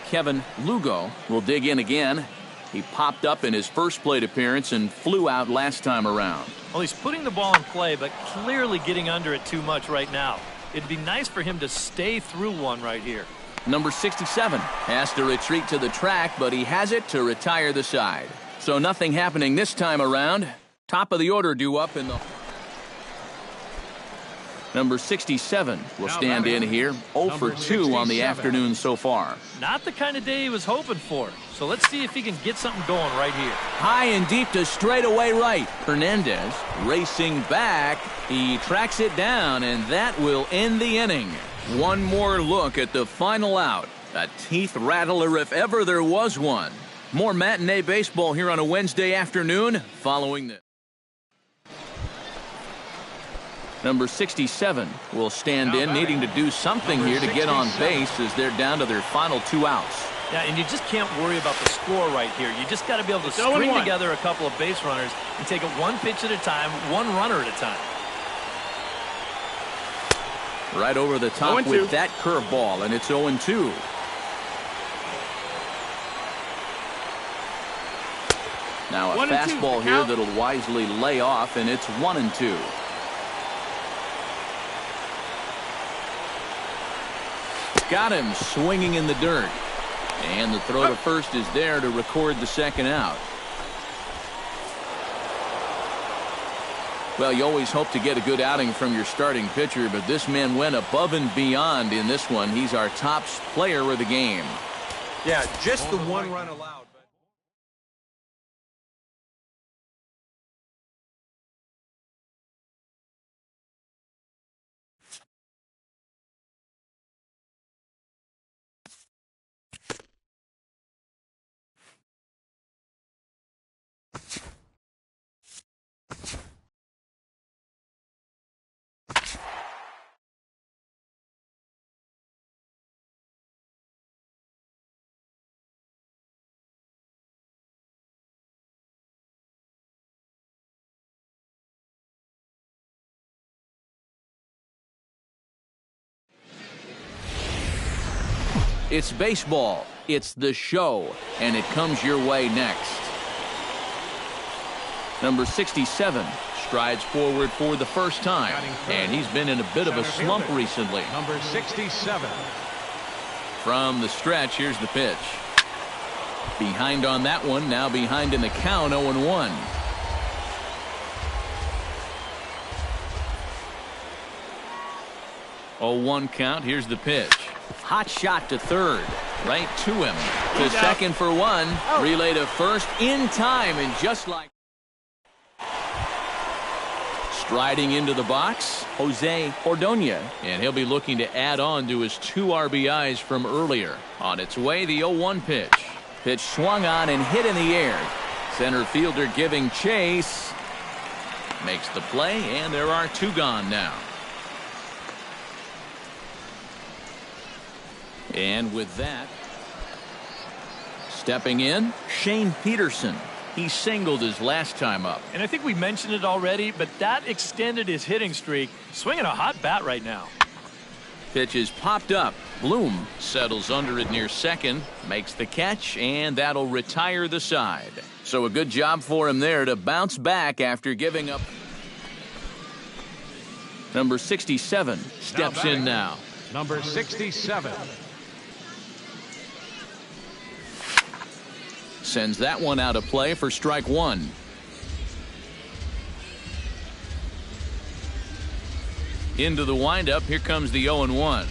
Kevin Lugo will dig in again. He popped up in his first plate appearance and flew out last time around. Well, he's putting the ball in play, but clearly getting under it too much right now. It'd be nice for him to stay through one right here. Number 67 has to retreat to the track, but he has it to retire the side. So nothing happening this time around. Top of the order due up in the... Number 67 will stand in here, 0 for 2 on the afternoon so far. Not the kind of day he was hoping for. So let's see if he can get something going right here. High and deep to straightaway right. Hernandez racing back. He tracks it down, and that will end the inning. One more look at the final out. A teeth rattler if ever there was one. More matinee baseball here on a Wednesday afternoon following this. Number 67 will stand in, needing to do something here to get on base as they're down to their final 2 outs. Yeah, and you just can't worry about the score right here. You just got to be able to string together a couple of base runners and take it 1 pitch at a time, 1 runner at a time. Right over the top with that curveball, and it's 0-2. Now a fastball here that'll wisely lay off, and it's 1-2. Got him swinging in the dirt. And the throw to first is there to record the second out. Well, you always hope to get a good outing from your starting pitcher, but this man went above and beyond in this one. He's our top player of the game. Yeah, just the 1 run allowed. It's baseball. It's the show, and it comes your way next. Number 67 strides forward for the first time, and he's been in a bit of a slump recently. Number 67. From the stretch, here's the pitch. Behind on that one, now behind in the count, 0-1. Oh, 1 count. Here's the pitch. Hot shot to third. Right to him. To second for 1. Relay to first in time, and just like... Striding into the box, Jose Ordonez, and he'll be looking to add on to his 2 RBIs from earlier. On its way, the 0-1 pitch. Pitch swung on and hit in the air. Center fielder giving chase. makes the play, and there are 2 gone now. And with that, stepping in, Shane Peterson. He singled his last time up. And I think we mentioned it already, but that extended his hitting streak. Swinging a hot bat right now. Pitch is popped up. Bloom settles under it near second, makes the catch, and that'll retire the side. So a good job for him there to bounce back after giving up. Number 67 steps in now. Number 67. Sends that one out of play for strike 1. Into the windup, here comes the 0-1.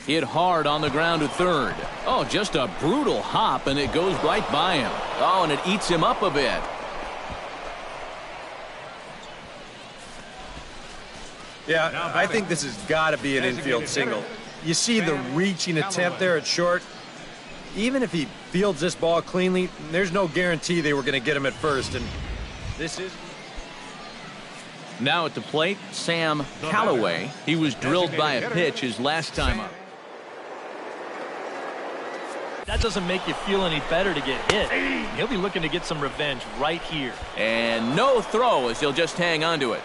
Hit hard on the ground to third. Oh, just a brutal hop, and it goes right by him. Oh, and it eats him up a bit. Yeah, I think this has got to be an infield single. You see the reaching attempt there at short. Even if he fields this ball cleanly, there's no guarantee they were going to get him at first, and this is... Now at the plate, Sam Callaway. He was drilled by a pitch his last time up. That doesn't make you feel any better to get hit. He'll be looking to get some revenge right here. And no throw as he'll just hang on to it.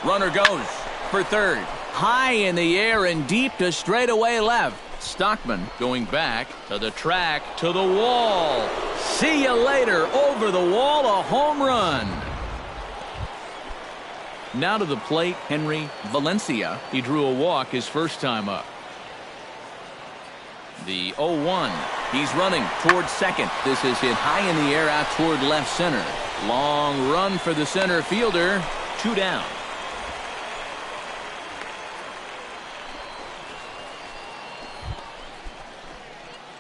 Runner goes for third. High in the air and deep to straightaway left. Stockman going back to the track, to the wall. See you later. Over the wall, a home run. Now to the plate, Henry Valencia. He drew a walk his first time up. The 0-1. He's running towards second. This is hit high in the air out toward left center. Long run for the center fielder. 2 down.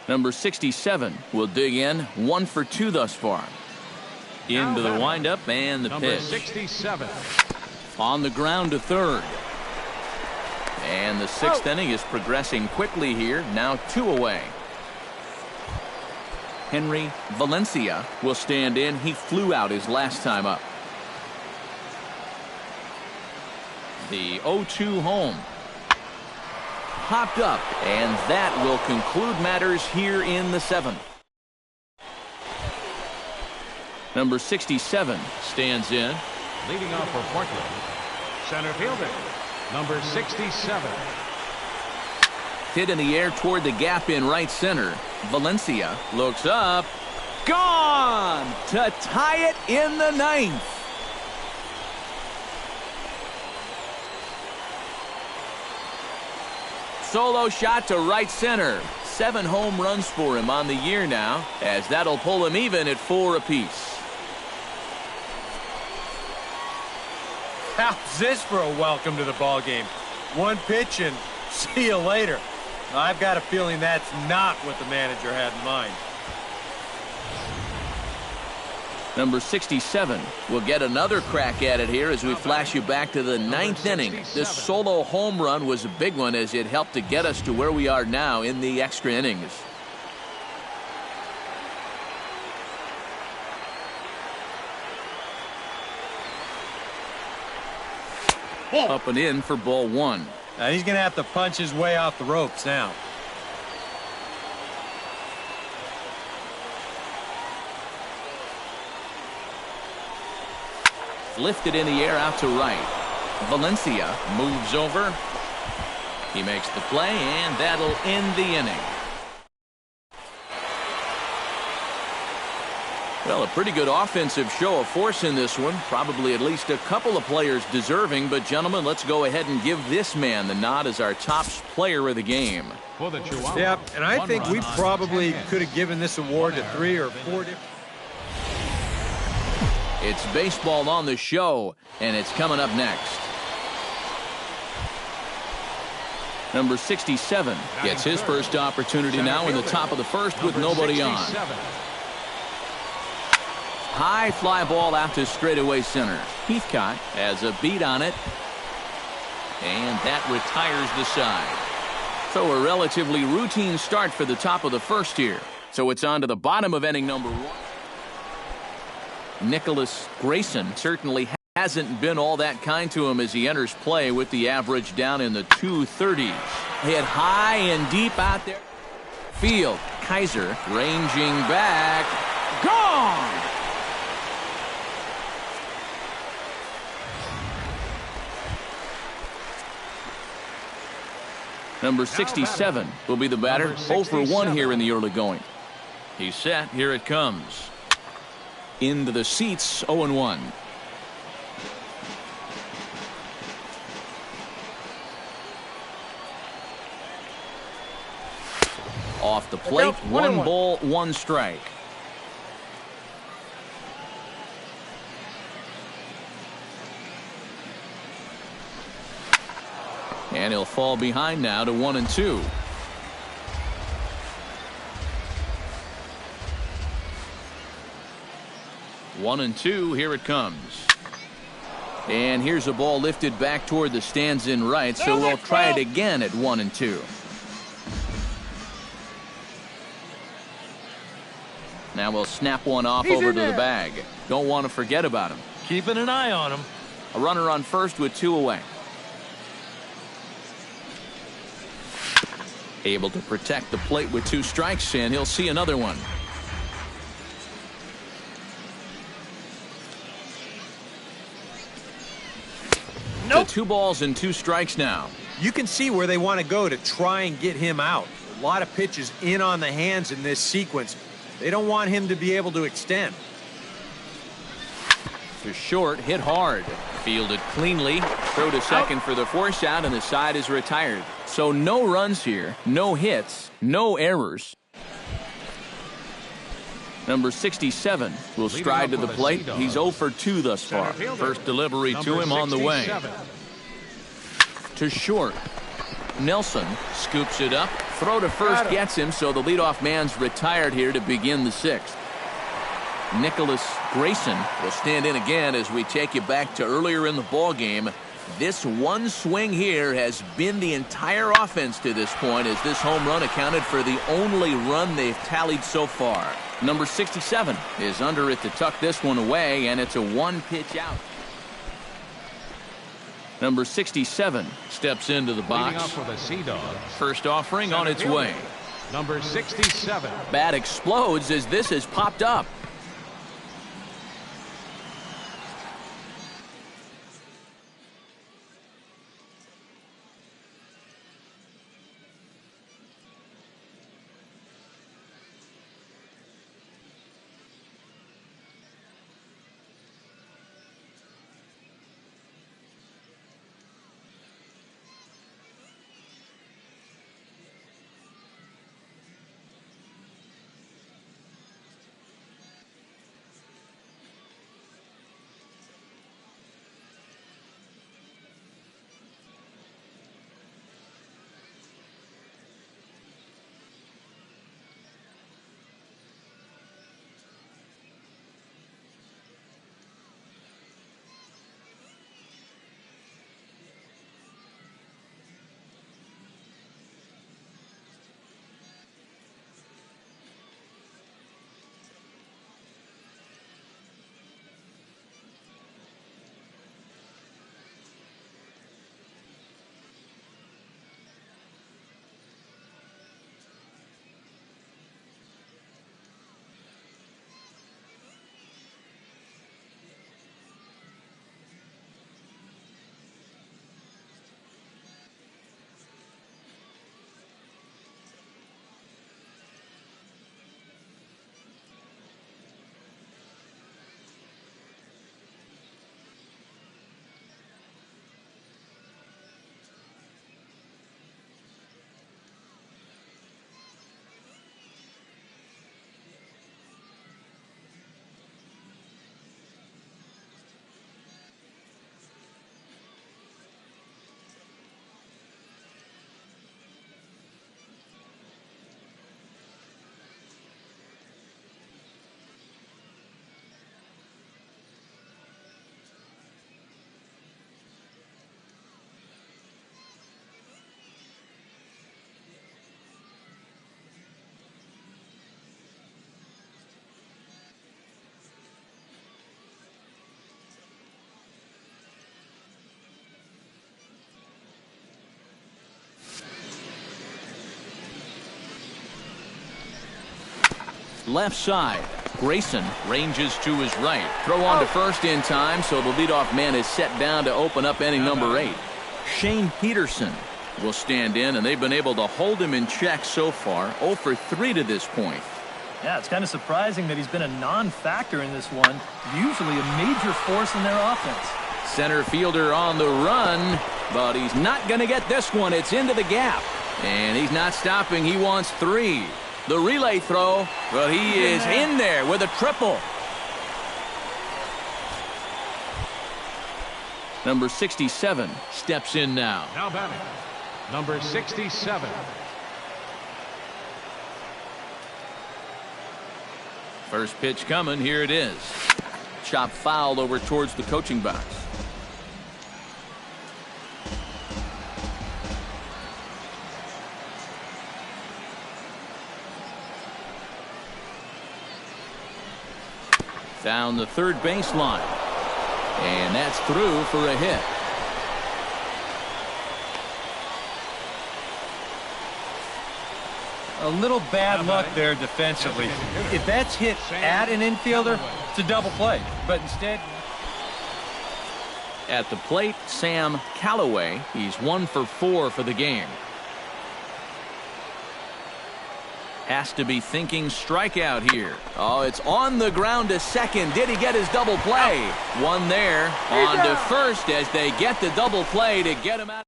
Number 67 will dig in. 1 for 2 thus far. Into the windup and the pitch. Number 67. On the ground to third. And the 6th inning is progressing quickly here. Now 2 away. Henry Valencia will stand in. He flew out his last time up. The 0-2 home. Popped up, and that will conclude matters here in the 7th. Number 67 stands in. Leading off for Portland, center fielder, number 67. Hit in the air toward the gap in right center. Valencia looks up. Gone! To tie it in the 9th. Solo shot to right center. 7 home runs for him on the year now, as that'll pull him even at 4 apiece. How's this for a welcome to the ball game? 1 pitch and see you later. I've got a feeling that's not what the manager had in mind. Number 67 will get another crack at it here as we flash you back to the 9th inning. This solo home run was a big one as it helped to get us to where we are now in the extra innings. Up and in for ball 1. Now he's going to have to punch his way off the ropes now. Lifted in the air out to right. Valencia moves over. He makes the play, and that'll end the inning. Well, a pretty good offensive show of force in this one. Probably at least a couple of players deserving. But, gentlemen, let's go ahead and give this man the nod as our top player of the game. Yeah, and I think we probably could have given this award to 3 or 4 different... It's baseball on the show, and it's coming up next. Number 67 gets his first opportunity now in the top of the first with nobody on. High fly ball out to straightaway center. Heathcott has a beat on it, and that retires the side. So a relatively routine start for the top of the first here. So it's on to the bottom of inning number 1. Nicholas Grayson certainly hasn't been all that kind to him as he enters play with the average down in the 230s. Hit high and deep out there. Field. Kaiser ranging back. Gone! Number 67 will be the batter. 0 for 1 here in the early going. He's set. Here it comes. Into the seats, 0-1. Off the plate, 1 ball, 1 strike. And he'll fall behind now to 1-2. One and two, here it comes. And here's a ball lifted back toward the stands in right, so we'll try it again at 1-2. Now we'll snap one off over to the bag. Don't want to forget about him. Keeping an eye on him. A runner on first with 2 away. Able to protect the plate with 2 strikes, and he'll see another one. Nope. 2 balls and 2 strikes now. You can see where they want to go to try and get him out. A lot of pitches in on the hands in this sequence. They don't want him to be able to extend. To short, hit hard. Fielded cleanly. Throw to second for the force out, and the side is retired. So no runs here, no hits, no errors. Number 67 will stride to the plate. He's 0 for 2 thus far. First delivery to him on the way. To short. Nelson scoops it up. Throw to first gets him, so the leadoff man's retired here to begin the 6th. Nicholas Grayson will stand in again as we take you back to earlier in the ball game. This one swing here has been the entire offense to this point, as this home run accounted for the only run they've tallied so far. Number 67 is under it to tuck this one away, and it's a 1-pitch out. Number 67 steps into the box. For the Sea Dogs. First offering on its way. Number 67. Bat explodes as this has popped up. left side. Grayson ranges to his right. Throw on to first in time, so the leadoff man is set down to open up inning number 8. Shane Peterson will stand in, and they've been able to hold him in check so far. 0 for 3 to this point. Yeah, it's kind of surprising that he's been a non-factor in this one. Usually a major force in their offense. Center fielder on the run, but he's not going to get this one. It's into the gap, and he's not stopping. He wants 3. The relay throw, but he is in there with a triple. Number 67 steps in now. Now batting, number 67. First pitch coming. Here it is. Chop fouled over towards the coaching box. Down the third baseline. And that's through for a hit. A little bad luck there defensively. If that's hit at an infielder, it's a double play. But instead... At the plate, Sam Callaway. He's 1 for 4 for the game. Has to be thinking strikeout here. Oh, it's on the ground to second. Did he get his double play? One there. On to first as they get the double play to get him out.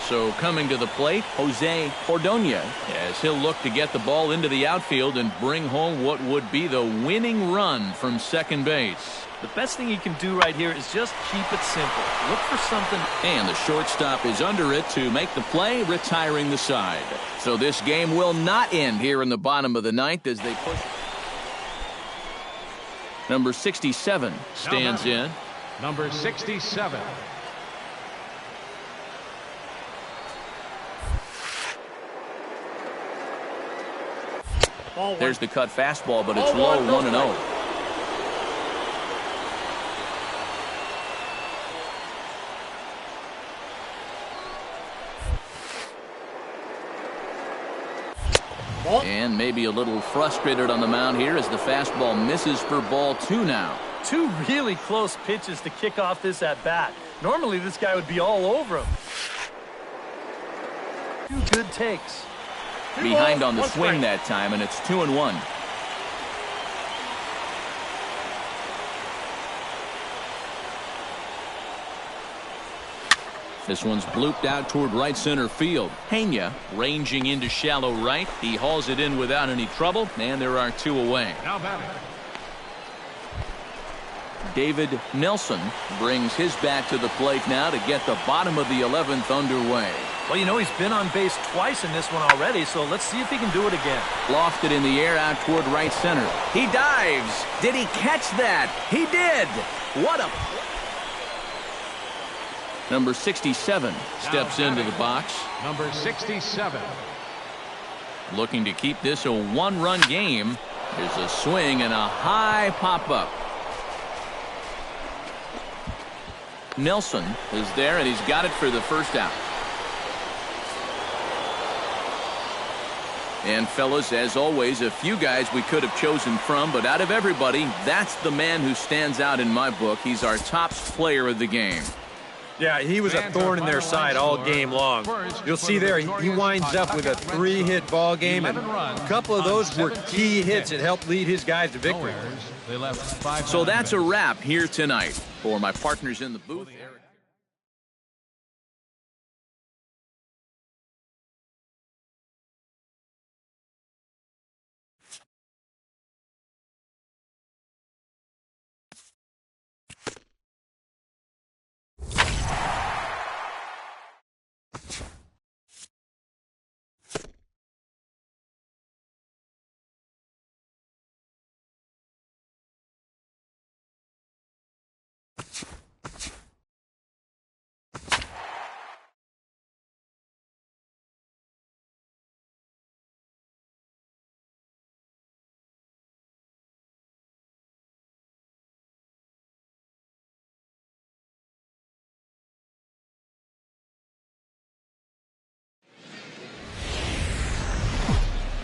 So coming to the plate, Jose Ordonez, as he'll look to get the ball into the outfield and bring home what would be the winning run from second base. The best thing he can do right here is just keep it simple. Look for something. And the shortstop is under it to make the play, retiring the side. So this game will not end here in the bottom of the ninth as they push. Number 67 stands in. Number 67. There's the cut fastball, but it's low, 1-0. And maybe a little frustrated on the mound here as the fastball misses for ball 2 now. 2 really close pitches to kick off this at-bat. Normally this guy would be all over him. 2 good takes. Behind on the swing that time, and it's 2-1. This one's blooped out toward right center field. Pena ranging into shallow right. He hauls it in without any trouble, and there are 2 away. Now batting, David Nelson brings his bat to the plate now to get the bottom of the 11th underway. Well, you know, he's been on base twice in this one already, so let's see if he can do it again. Lofted in the air out toward right center. He dives. Did he catch that? He did. What a... Number 67 steps into the box. number 67. Looking to keep this a 1-run game. There's a swing and a high pop-up. Nelson is there, and he's got it for the first out. And fellas, as always, a few guys we could have chosen from, but out of everybody, that's the man who stands out in my book. He's our top player of the game. Yeah, he was a thorn in their side all game long. You'll see there, he winds up with a 3-hit ball game, and a couple of those were key hits that helped lead his guys to victory. So that's a wrap here tonight. For my partners in the booth, Eric.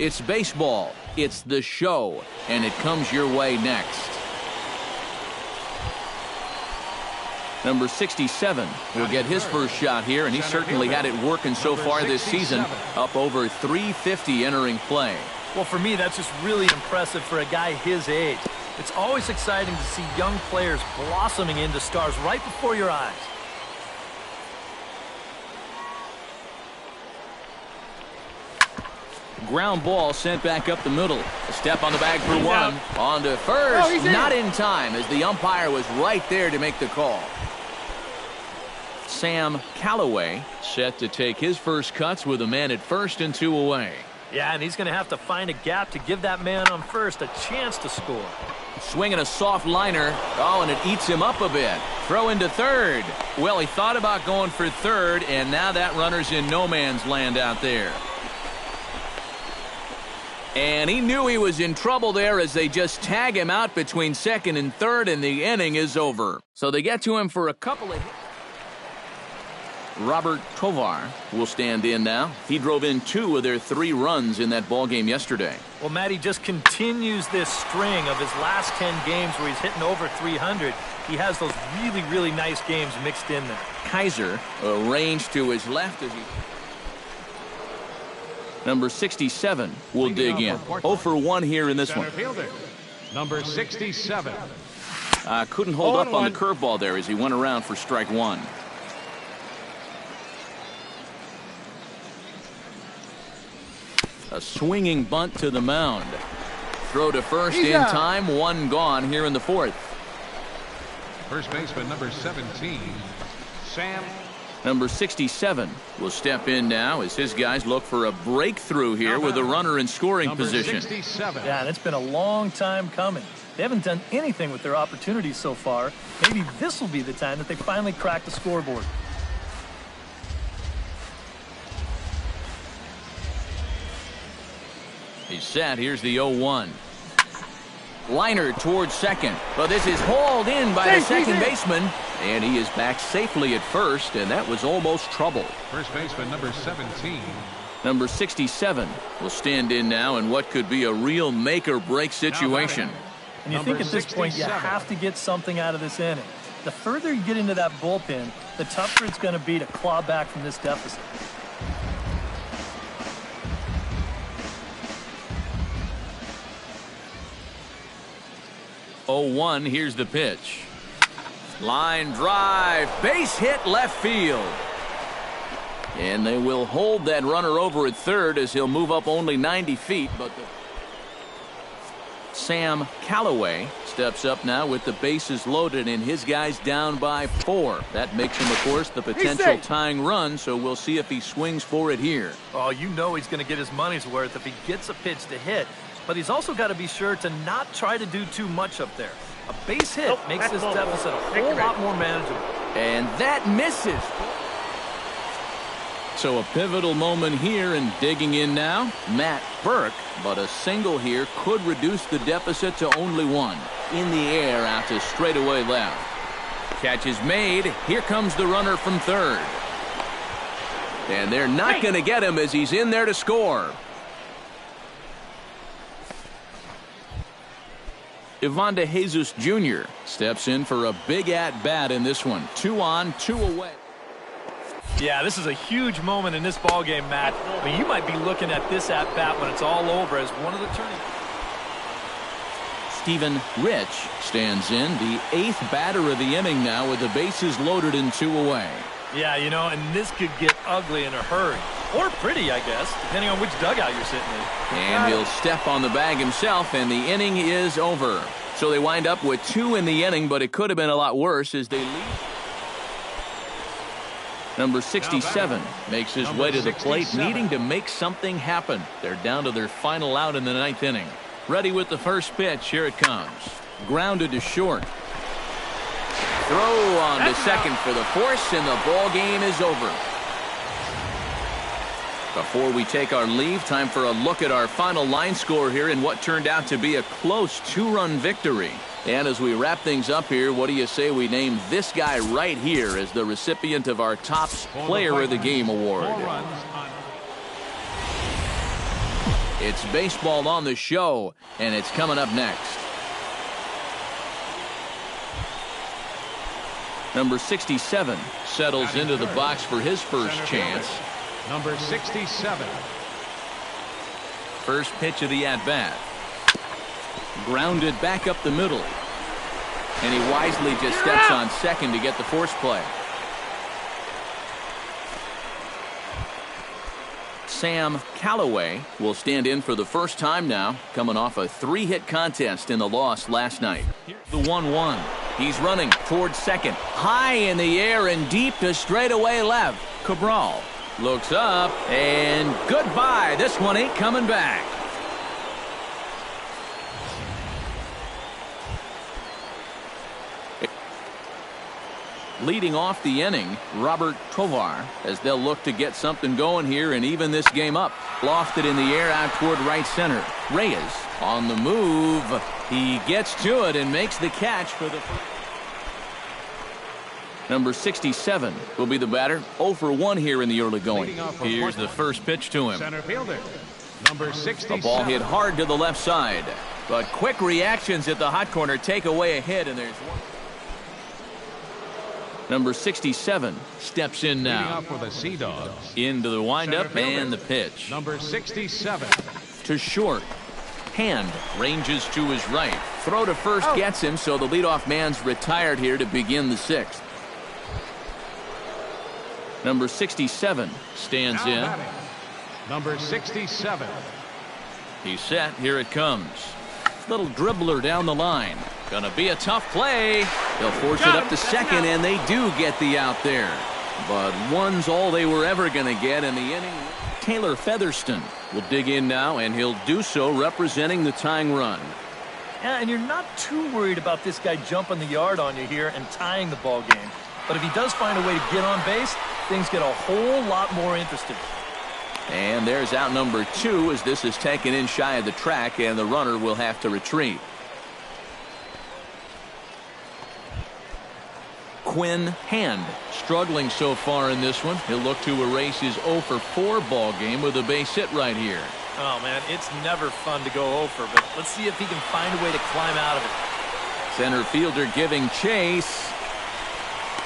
It's baseball, it's the show, and it comes your way next. Number 67 will get his first shot here, and he certainly had it working so far this season, up over 350 entering play. Well, for me, that's just really impressive for a guy his age. It's always exciting to see young players blossoming into stars right before your eyes. Ground ball sent back up the middle. A step on the bag for one. On to first. Not in time, as the umpire was right there to make the call. Sam Callaway set to take his first cuts with a man at first and 2 away. Yeah, and he's going to have to find a gap to give that man on first a chance to score. Swinging a soft liner. Oh, and it eats him up a bit. Throw into third. Well, he thought about going for third, and now that runner's in no man's land out there. And he knew he was in trouble there as they just tag him out between second and third, and the inning is over. So they get to him for a couple of hits. Robert Tovar will stand in now. He drove in 2 of their 3 runs in that ball game yesterday. Well, Matty just continues this string of his last 10 games where he's hitting over 300. He has those really, really nice games mixed in there. Kaiser arranged to his left as he... Number 67 will dig in. 0 for 1 here in this one. Fielder, number 67. Couldn't hold up on the curveball there as he went around for strike 1. A swinging bunt to the mound. Throw to first in time. 1 gone here in the 4th. First baseman, number 17, Sam. Number 67 will step in now as his guys look for a breakthrough here with a runner in scoring position. 67. Yeah, and it's been a long time coming. They haven't done anything with their opportunities so far. Maybe this will be the time that they finally crack the scoreboard. He's set. Here's the 0-1. Liner towards second. But this is hauled in by the second baseman. And he is back safely at first, and that was almost trouble. First baseman, number 17. Number 67 will stand in now in what could be a real make-or-break situation. And you think at this point you have to get something out of this inning. The further you get into that bullpen, the tougher it's going to be to claw back from this deficit. Oh-1, here's the pitch. Line drive, base hit left field. And they will hold that runner over at third as he'll move up only 90 feet. But Sam Callaway steps up now with the bases loaded and his guys down by 4. That makes him, of course, the potential tying run, so we'll see if he swings for it here. Oh, you know he's going to get his money's worth if he gets a pitch to hit. But he's also got to be sure to not try to do too much up there. A base hit makes this deficit a whole lot more manageable. And that misses. So a pivotal moment here, and digging in now, Matt Burke. But a single here could reduce the deficit to only 1. In the air out to straightaway left. Catch is made. Here comes the runner from third. And they're not going to get him as he's in there to score. Ivan De Jesus Jr. steps in for a big at-bat in this one. 2 on, 2 away. Yeah, this is a huge moment in this ballgame, Matt. I mean, you might be looking at this at-bat when it's all over as one of the turning. Stephen Rich stands in, the 8th batter of the inning now with the bases loaded and 2 away. Yeah, you know, and this could get ugly in a hurry. Or pretty, I guess, depending on which dugout you're sitting in. And he'll step on the bag himself, and the inning is over. So they wind up with 2 in the inning, but it could have been a lot worse as they lead. Number 67 makes his way to the plate, needing to make something happen. They're down to their final out in the 9th inning. Ready with the first pitch. Here it comes. Grounded to short. Throw on to second for the force, and the ball game is over. Before we take our leave, time for a look at our final line score here in what turned out to be a close 2-run victory. And as we wrap things up here, what do you say we name this guy right here as the recipient of our Topps Player of the Game award? It's baseball on the show, and it's coming up next. Number 67 settles into the box for his first chance. Number 67. First pitch of the at-bat. Grounded back up the middle. And he wisely just steps on second to get the force play. Sam Callaway will stand in for the first time now, coming off a 3-hit contest in the loss last night. The 1-1. He's running towards second. High in the air and deep to straightaway left. Cabral looks up and goodbye. This one ain't coming back. Leading off the inning, Robert Tovar, as they'll look to get something going here and even this game up. Lofted in the air out toward right center. Reyes on the move. He gets to it and makes the catch for the... Number 67 will be the batter. 0 for 1 here in the early going. Here's the first pitch to him. Center fielder, number 67. A ball hit hard to the left side. But quick reactions at the hot corner take away a hit, and there's one. Number 67 steps in now. For the Sea Dogs. Into the windup and the pitch. Number 67. To short. Hand ranges to his right. Throw to first gets him, so the leadoff man's retired here to begin the 6th. Number 67 stands in. Number 67. He's set. Here it comes. Little dribbler down the line. Gonna be a tough play. They'll force it up to second, and they do get the out there. But one's all they were ever gonna get in the inning. Taylor Featherston will dig in now, and he'll do so representing the tying run. Yeah, and you're not too worried about this guy jumping the yard on you here and tying the ball game. But if he does find a way to get on base, things get a whole lot more interesting. And there's out number 2 as this is taken in shy of the track, and the runner will have to retreat. Quinn Hand struggling so far in this one. He'll look to erase his 0 for 4 ball game with a base hit right here. Oh, man, it's never fun to go 0 for, but let's see if he can find a way to climb out of it. Center fielder giving chase.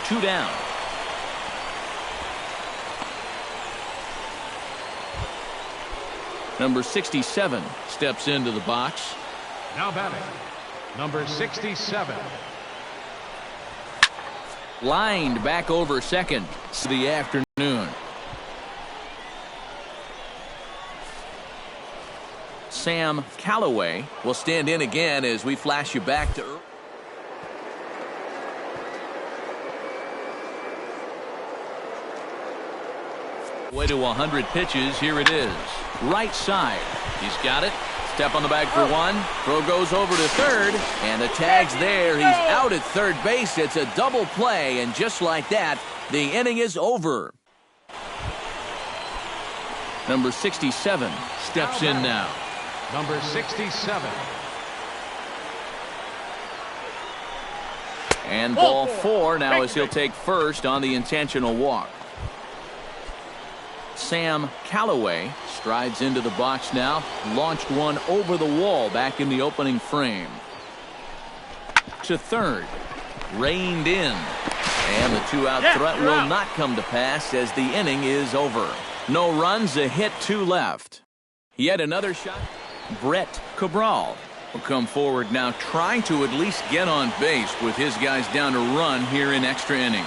2 down. Number 67 steps into the box. Now batting, number 67. Lined back over second. It's the afternoon. Sam Callaway will stand in again as we flash you back to early. Way to 100 pitches. Here it is. Right side. He's got it. Step on the bag for 1. Throw goes over to third. And the tag's there. He's out at third base. It's a double play. And just like that, the inning is over. Number 67 steps in now. Number 67. And ball 4 now as he'll take first on the intentional walk. Sam Callaway strides into the box now. Launched one over the wall back in the opening frame. To third. Reined in. And the 2-out threat will not come to pass as the inning is over. No runs, a hit, 2 left. Yet another shot. Brett Cabral will come forward now, trying to at least get on base with his guys down to run here in extra innings.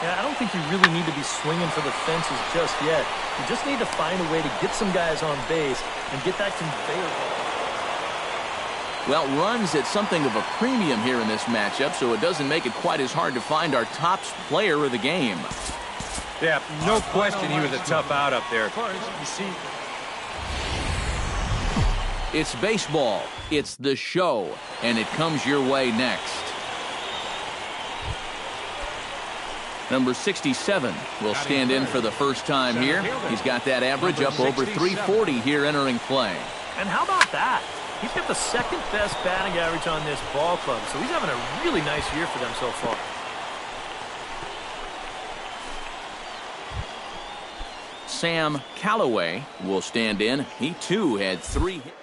Yeah, I don't think you really need to be swinging for the fences just yet. You just need to find a way to get some guys on base and get that conveyor belt. Well, runs at something of a premium here in this matchup, so it doesn't make it quite as hard to find our top player of the game. Yeah, no question he was a tough out up there. You see, it's baseball. It's the show, and it comes your way next. Number 67 will stand in for the first time here. He's got that average up over 340 here entering play. And how about that? He's got the second best batting average on this ball club, so he's having a really nice year for them so far. Sam Calloway will stand in. He, too, had 3 hits.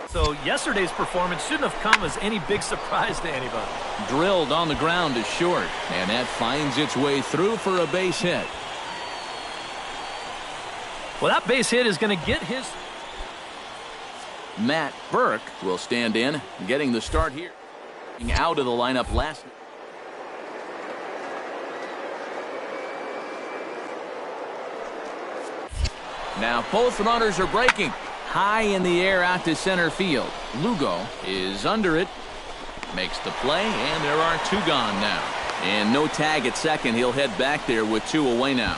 So yesterday's performance shouldn't have come as any big surprise to anybody. Drilled on the ground is short, and that finds its way through for a base hit. Well, that base hit is going to get his... Matt Burke will stand in, getting the start here. Out of the lineup last. Now both runners are breaking. High in the air out to center field. Lugo is under it. Makes the play, and there are 2 gone now. And no tag at second. He'll head back there with 2 away now.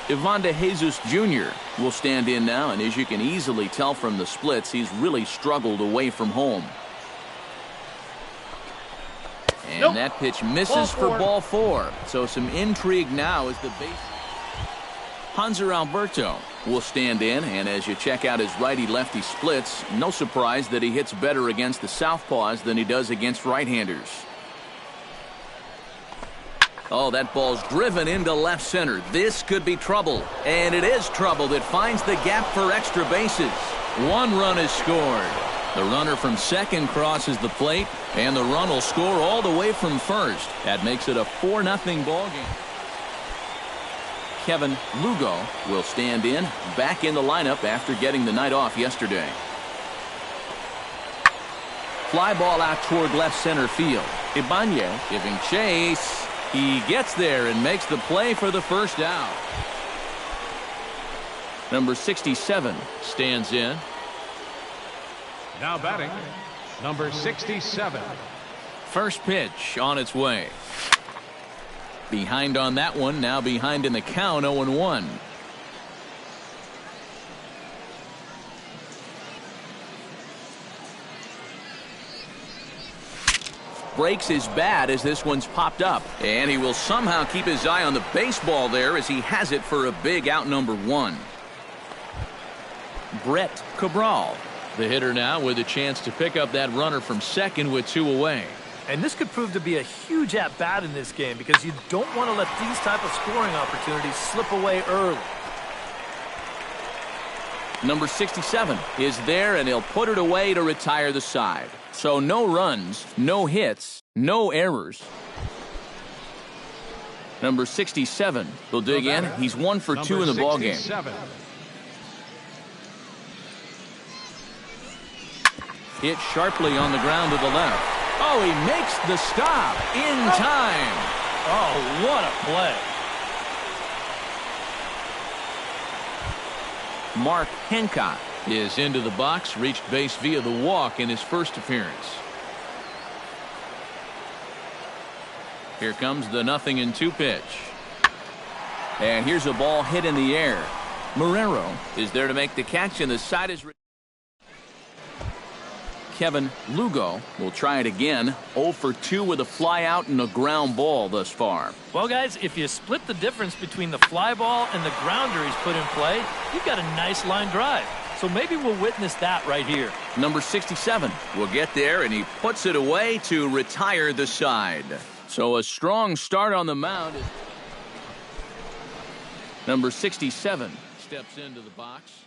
Ivan De Jesus Jr. will stand in now, and as you can easily tell from the splits, he's really struggled away from home. And that pitch misses for ball 4. So some intrigue now as the base. Hanser Alberto will stand in, and as you check out his righty-lefty splits, no surprise that he hits better against the southpaws than he does against right-handers. Oh, that ball's driven into left center. This could be trouble, and it is trouble that finds the gap for extra bases. 1 run is scored. The runner from second crosses the plate, and the run will score all the way from first. That makes it a 4-0 ball game. Kevin Lugo will stand in, back in the lineup after getting the night off yesterday. Fly ball out toward left center field. Ibanez giving chase. He gets there and makes the play for the first out. Number 67 stands in. Now batting, number 67. First pitch on its way. Behind on that one, now behind in the count, 0-1. Breaks his bat as this one's popped up, and he will somehow keep his eye on the baseball there as he has it for a big out number 1. Brett Cabral, the hitter now with a chance to pick up that runner from second with 2 away. And this could prove to be a huge at-bat in this game because you don't want to let these type of scoring opportunities slip away early. Number 67 is there, and he'll put it away to retire the side. So no runs, no hits, no errors. Number 67 will dig in. He's 1 for 2 in the ballgame. Hit sharply on the ground to the left. Oh, he makes the stop in time. Oh, what a play. Mark Hancock is into the box, reached base via the walk in his first appearance. Here comes the 0-2 pitch. And here's a ball hit in the air. Marrero is there to make the catch, and the side is... Kevin Lugo will try it again. 0 for 2 with a fly out and a ground ball thus far. Well, guys, if you split the difference between the fly ball and the grounder he's put in play, you've got a nice line drive. So maybe we'll witness that right here. Number 67 will get there, and he puts it away to retire the side. So a strong start on the mound. Number 67 steps into the box.